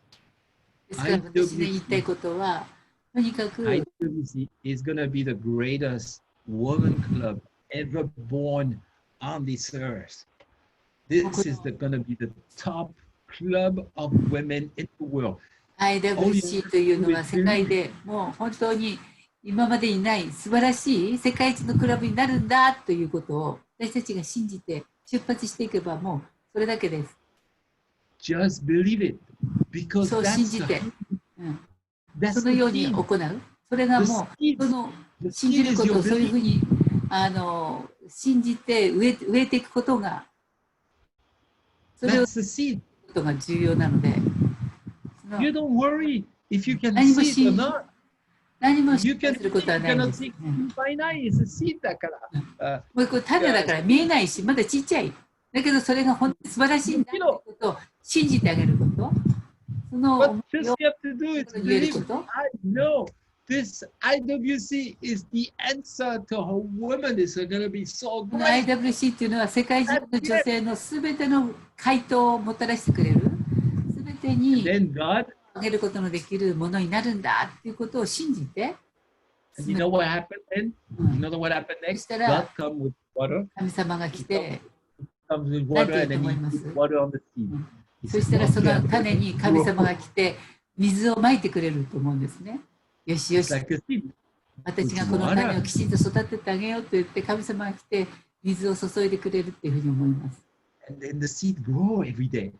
ですから私の言いたいことはとにかく IWC is gonna be the greatest woman club ever born on this earth. This is gonna be the top club of women in the world. IWC というのは世界でもう本当に今までにない素晴らしい世界一のクラブになるんだということを私たちが信じて出発していけばもうそれだけです。 Just believe it, because そう信 that's じ the, て、そ that's の the ように seed. 行う。それがもうその The 信じ seed る is こと your をそういうふう belief. に信じて植えていくことがそれを That's the seed. ことが重要なのでその You don't worry if you can 何も see it or 信じ not. 何も You 信 can じすることは you ないん cannot です。 see by night. It's a seed だから。もうこれ種だから見えないしまだちっちゃいだけどそれが本当に素晴らしいんだということを信じてあげることその What 思 just いを you have to do is 言える believe. こと I know this IWC is the answer to her woman. It's gonna be so この great. IWC っていうのは世界中の女性のすべての回答をもたらしてくれるすべてに Then God, あげることのできるものになるんだっていうことを信じて and you know what happened then? You know what happened next? God come with water. 神様が来て Comes with water and then he puts water on the seed. He そ says, したらそ "Okay, の種に神様が来て水をまいてくれると思うんですね。よしよ it's し like a seed." 私がこの種をきちんと育ててあげようと言って神様が来て水を注いでくれるっていうふうに思います。 And then the seed grow every day.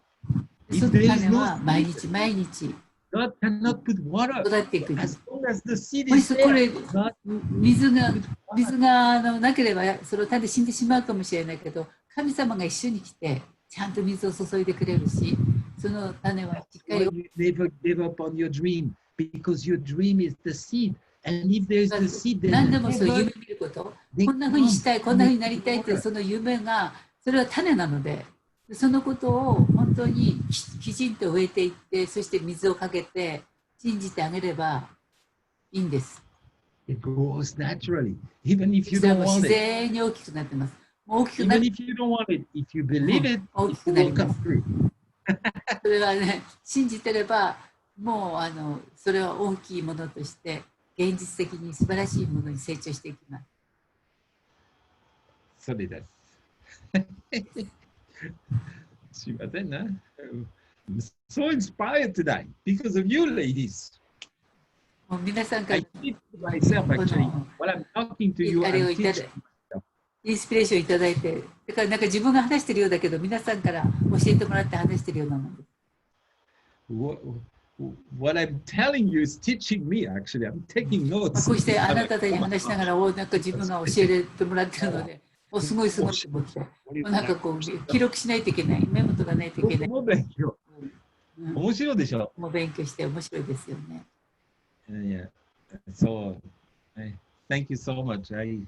そ If の there is 種 no は毎 seed, 日毎日 God cannot put water. 育っていくんで As す。 long as the seed もし is これ there, God 水がなければその種死んでしまうかもしれないけど神様が一緒に来てちゃんと水を注いでくれるしその種はしっかり you never give up on your dream because your dream is the seed. And if there is the seed, 何 then でもそう never 夢見ることこんなふうにしたいこんなふうになりたいっていうその夢がそれは種なのでそのことを本当にきちんと植えていってそして水をかけて信じてあげればいいんです。 it grows naturally, even if そ you れは don't もう want 自 it. 然に大きくなってます。もう大きくな Even って if you don't want it, if you believe it, 大 it きくなり will ま come す。 through. それはね信じてればもうそれは大きいものとして現実的に素晴らしいものに成長していきます。それです。すいませんな。I'm so inspired today because of you ladies. もう皆さんから I teach myself actually. While I'm talking to you, あれを I'm いただ teaching. インスピレーションいただいて、だからなんか自分が話してるようだけど、皆さんから教えてもらって話してるようなものです。What I'm telling you is teaching me actually. I'm taking まあ notes. こうしてあなたに話しながら、なんか自分が教えてもらってるので、すごいすごいと思って、なんかこう記録しないといけない、メモとかないといけない。面白いでしょ。もう勉強して面白いですよね。Yeah. So, thank you so much. I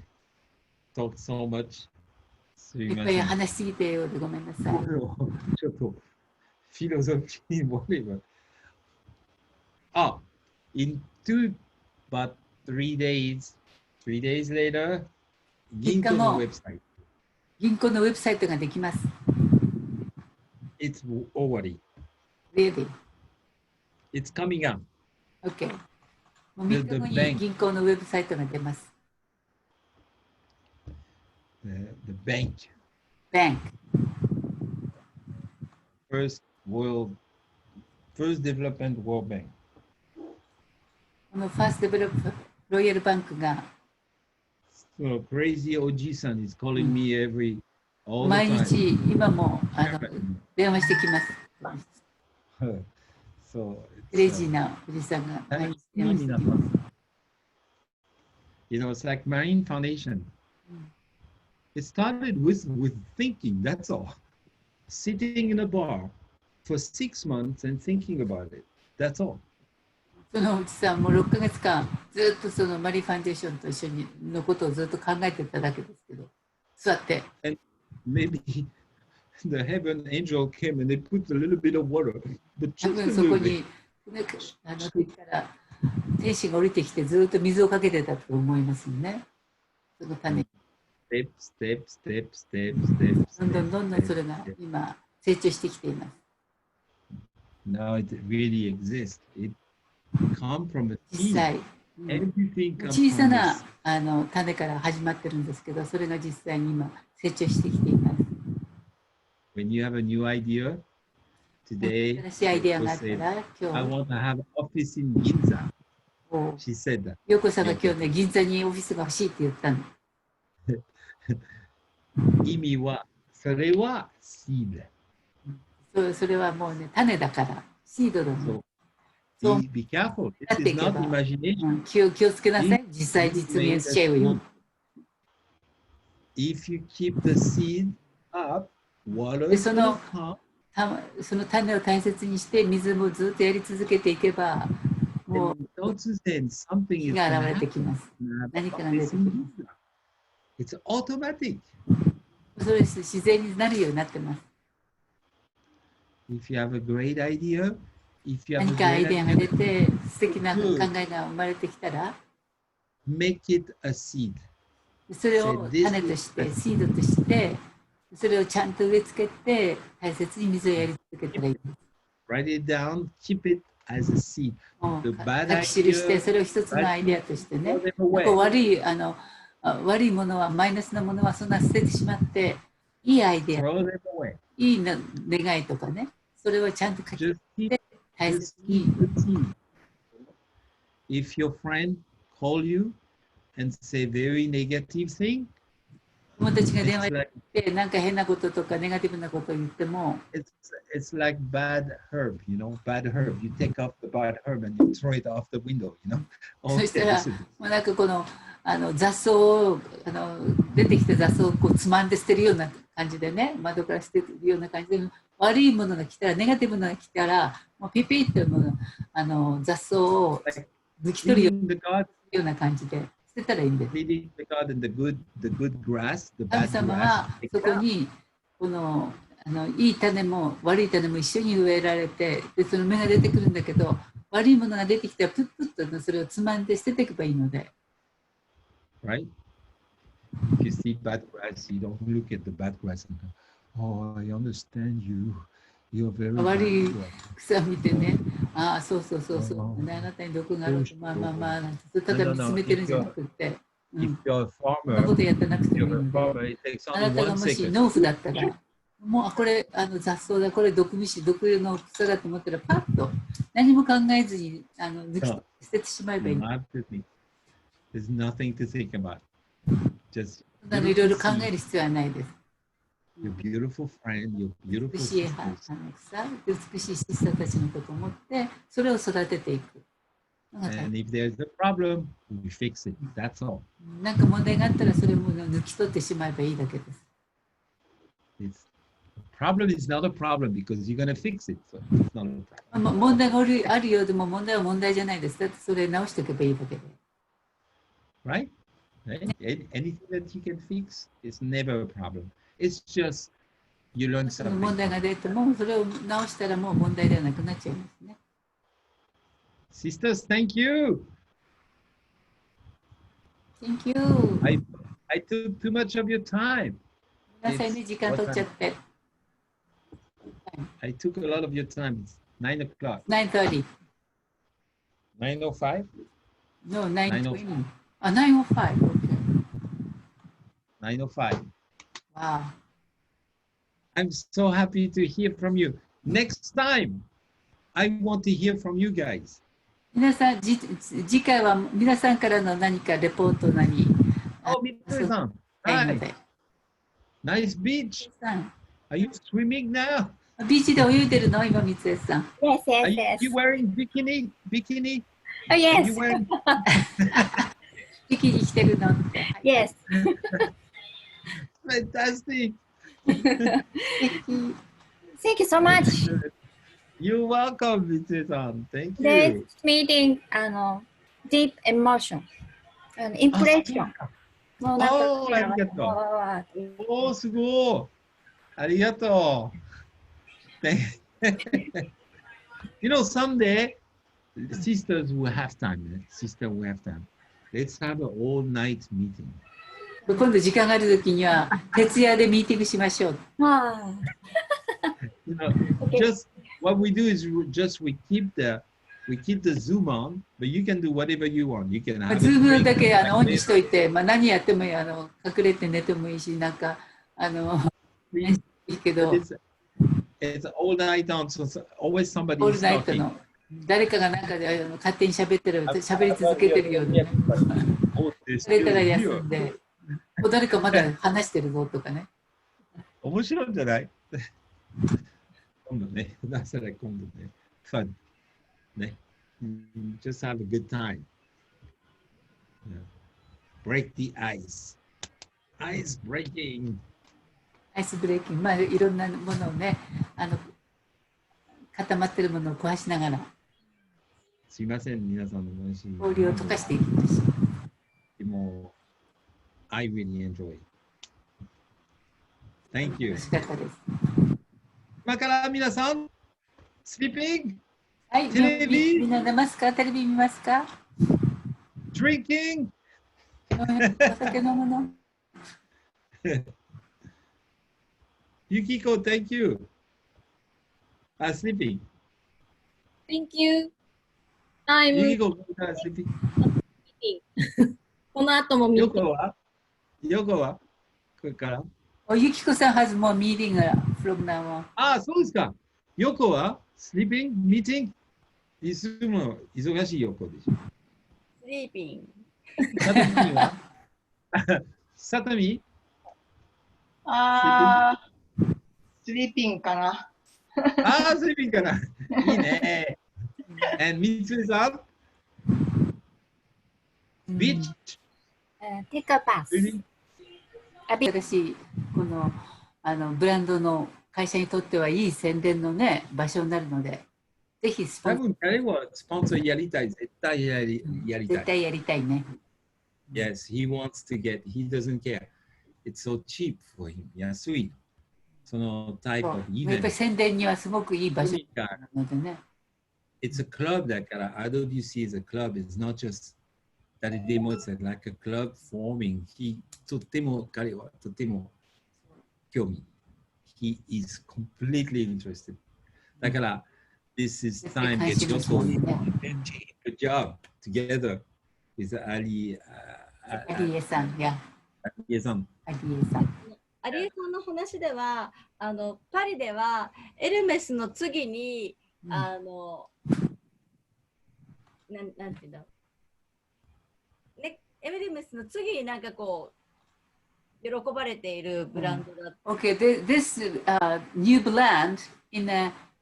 talked so much. すいいっぱいません。話しすぎてようでごめんなさい。ちょっとフィロソフィーに戻れば。in about 3 days later, 銀行のウェブサイト。銀行のウェブサイトができます。It's already. Really? It's coming up. Okay. もう3日後に銀行のウェブサイトが出ます。The bank. Bank. First Development World Bank. このファーストデベロップロイヤルバンクが So crazy OG son is calling me all the 毎 time. 日今も電話してきます。So クレイジーなおじさんが毎日電話してきます。You know, it's like Marine Foundation. It started with thinking, that's all. Sitting in a bar for 6 months and thinking about it. That's all. そのおじさんも6ヶ月間ずっとそのマリーファンデーションと一緒にのことをずっと考えてただけですけど、座って。And maybe the heaven angel came and they put a little bit of water. But 多 just 分 a そこ little に bit. から天使が降りてきてずっと水をかけてたと思いますよね。その種。Step. どんどんそれが今成長してきています。Now it really exists. It comes from a 実 seed. 際、Everything comes 小さ from な this. 種から始まってるんですけど、それが実際に今成長してきています。When you have a new idea, today, 新しいアイデアがあ Yoko った said, ら、 I 今 want to have an office in Ginza. 日、 She said that. 陽子さんが今日ね、銀座にオフィスが欲しいって言ったの。意味は、それは seed. それはもうね、種だから、シードだもん。 So be careful. This is not imagination. 気をつけなさい。実際実現しちゃうよ。If you keep the seed up, water で is そ going の to come. その種を大切にして水もずっとやり続けていけば、もう And突然 something 火 is が going 現 to れてき happen. ます。何かが出てきます。 It's automatic. それ自然になるようになってます。 If you have a great idea, if you have 何 a かアイ great デアが出 idea, て素敵な考えが生まれてきたら、 make it a seed. それを種として、シードとして、それをちゃんと植え付けて、大切に水をやり続けたらいいです。 Write it down, keep it as a seed. もう The bad 書き記して、 idea, それを一つのアイデアとしてね、 throw them なんか away. 悪いものは、マイナスなものはそんな捨ててしまって、いいアイデア、 Throw them away. いいな願いとかね、それをちゃんと書き Just keep, 大 just 切に keep the seed. If your friend call you and say very negative thing, 友達が電 it's 話 like でなんか変なこととかネガティブなことを言っても、 it's like bad herb, you know, bad herb. You take off the bad herb and you throw it off the window, you know. そしたら、もうなんかこの雑草を出てきた雑草をこうつまんで捨てるような感じでね、窓から捨てるような感じで、悪いものが来たら、ネガティブなのが来たら、もうピピッと雑草を抜き取るような感じで捨てたらいいんです。 Feeding the garden, the good grass, the 神 bad 様 grass. は take そ it こ out. にいい種も悪い種も一緒に植えられて、でその芽が出てくるんだけど、悪いものが出てきたらプップッとそれをつまんで捨てていけばいいので。 Right? If you see bad grass, you don't look at the bad grass and go, oh, I understand you. You're very 悪い bad. 草を見てね、ああ、そう、ね、あなたに毒があると、まあ、なんて、ただ見つめてるんじゃなくて、If you're a そんな farmer, ことやってなくて if もいい you're a ので、 farmer, it takes あな only たが 1もし second. 農夫だったら、もうこれ雑草だ、これ毒虫、毒の草だと思ったら、パッと何も考えずに抜き捨ててしまえばいい。There's nothing to think about. Just いろいろ考える必要はないです。Your beautiful friend, your beautiful 美しい sisters. 美しいシスターたちのことを思って、それを育てていく。And if there's a problem, we fix it. That's all. なんか問題があったら、それも抜き取ってしまえばいいだけです。Problem is not a problem because you're going to fix it. So it's not a problem. 問題があるようでも問題は問題じゃないです。だってそれ直しておけばいいだけで。Right? Anything that you can fix is never a problem. It's just you learn その something. 問題が出ても、それを直したらもう問題ではなくなっちゃいますね。Sisters, thank you. Thank you. I took too much of your time. 皆さんに時間取っちゃって。I took a lot of your time. It's 9 o'clock. 9:30. 9:05? No, 9:20. 9:05. Okay. 9:05. Wow. I'm so happy to hear from you. Next time, I want to hear from you guys. 皆さん、次回は皆さんからの何かレポートなり。Oh, Mitsue-san. Hi. Nice beach. Are you swimming now? ビーチで泳いでるの今、三江さん。Yes, yes, Are yes. you wearing bikini? Bikini? Oh, Are yes. you wearing... ビキニ着てるのって。Yes. Fantastic. Thank you so much. You're welcome, Mitsue-san. Thank This you. meeting, deep emotion, impression. もうなんかおー、ありがとう。おー、すごい。ありがとう。You know, someday, sisters will have time. Sister will have time. Let's have an all-night meeting. 今度時間があるときには、徹夜でミーティングしましょう。You know, just what we do is we keep the Zoom on, but you can do whatever you want. You can have ズームだけオンにしといて、何やってもいい、隠れて寝てもいいし、なんか、いいけど、It's all night on, so always somebody オール is ナイト talking. の、誰かがなんかで勝手に喋ってる、喋り続けてるような、それから休んで、誰かまだ話してるぞとかね。面白いんじゃない今度ね、それ今度ね、fun。ね。Just have a good time. Break the ice. Ice breaking. アイスブレーキング、まあいろんなものをね、固まってるものを壊しながら、すいません、皆さんの話。氷を溶かしていきましょう。でも、I really enjoy it. Thank you. 楽しかったです。今から皆さん、sleeping? はい、テレビみんな寝ますか？テレビ見ますか？ Drinking? お酒飲むのYukiko, thank you. Sleeping. Thank you. I'm Yukiko, sleeping. この後も見て。ヨコはこれからゆきこさん has more meeting from now on. あ、そうですか。ヨコは sleeping? meeting? いつも忙しいヨコでしょ。スリーピンサタミはサタミスリーピングかな。スリーピングかな。いいね。みつえさんビーチテクバス。私、このブランドの会社にとってはいい宣伝のね、場所になるので、ぜひスポンサー。多分彼はスポンサーやりたい。絶対やりたい。絶対やりたいね。Yes, he wants to get, he doesn't care. It's so cheap for him. 安い。そのタイプのイベント。やっぱり宣伝にはすごくいい場所なのでね。It's a club だから、IWC is a club. It's not just 誰でも it's like a club forming. とても彼はとても興味。He is completely interested. だから、this is time to get Yoko good job together with Ali アリエさん、や。アリエさん。アリエさん。アリエさんの話では、パリではエルメスの次に、なんていうんだろう。ね、エルメスの次になんかこう、喜ばれているブランドだった。Okay, this new brand in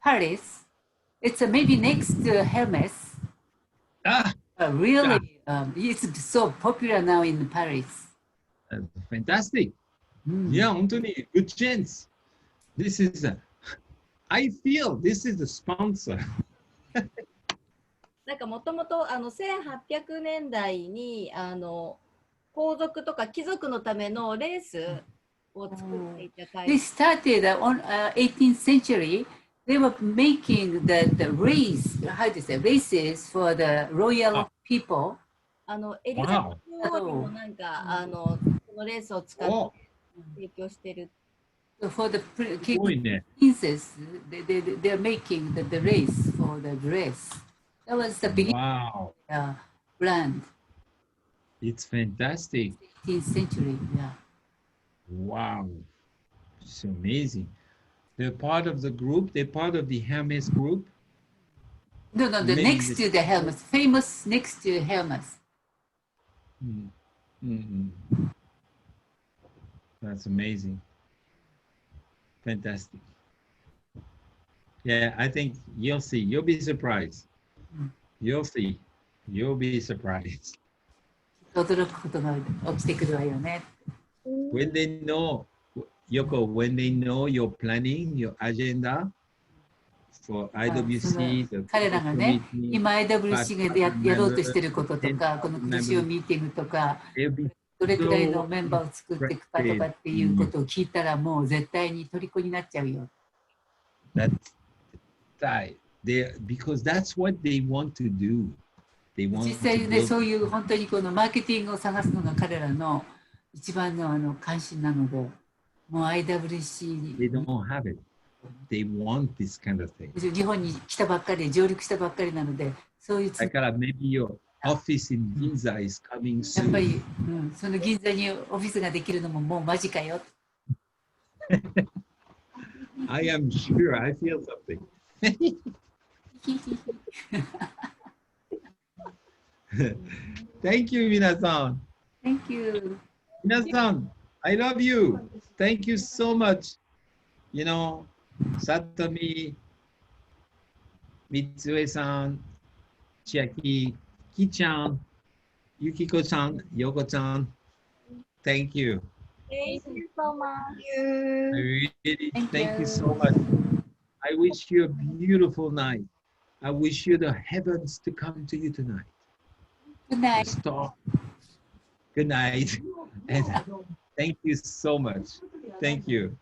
Paris, it's maybe next to Hermes. Really, it's so popular now in Paris. Fantastic. Yeah, 本当に good chance. This is I feel this is a sponsor. なんかもともと1800年代に皇族とか貴族のためのレースを作っていた会 They 社。 started on 18th century. They were making the race, how to say, races for the royal people. エリザベス女王にもなんかこのレースを使って提供してる。So for the すごいね。 princess, they're making the race for the dress. That was the beginning Wow. brand, It's fantastic. 18th century. Yeah. Wow. It's amazing. They're part of the group. They're part of the Hermes group. No, the Maybe next this- to the Hermes, famous next to Hermes. That's amazing. Fantastic. Yeah, I think you'll see. You'll be surprised. You'll see. You'll be surprised. 驚くことが起きてくるわよね。When they know, Yoko, when they know you're planning your agenda for IWC, the 彼らがね、 committee, 今 IWC がやろうとしてることとか、この黒潮ミーティングとか、 they'll be どれくらいのメンバーを作っていくかとかっていうことを聞いたら、もう絶対に虜になっちゃうよ。That's right. Because that's what they want to do. They want 実 to 際ね、 build- そういう本当にこのマーケティングを探すのが彼らの一番の関心なので、もう IWC They don't have it. They want this kind of thing. 日本に来たばっかり、上陸したばっかりなので、そういうだから maybe your office in Ginza is coming やっぱ soon. り、その銀座にオフィスができるのももう間近よ。I am sure. I feel something. Thank you, 皆さん。 Thank you. 皆さん、I love you. Thank you so much. You know, Satomi, Mitsue さん、千秋、きちゃん、ゆきこさん、よこちゃん。Thank you. Thank you so much. I really Thank thank you you. so much. I wish you a beautiful night. I wish you the heavens to come to you tonight. Good The night. star. Good night. And thank you so much. Thank you.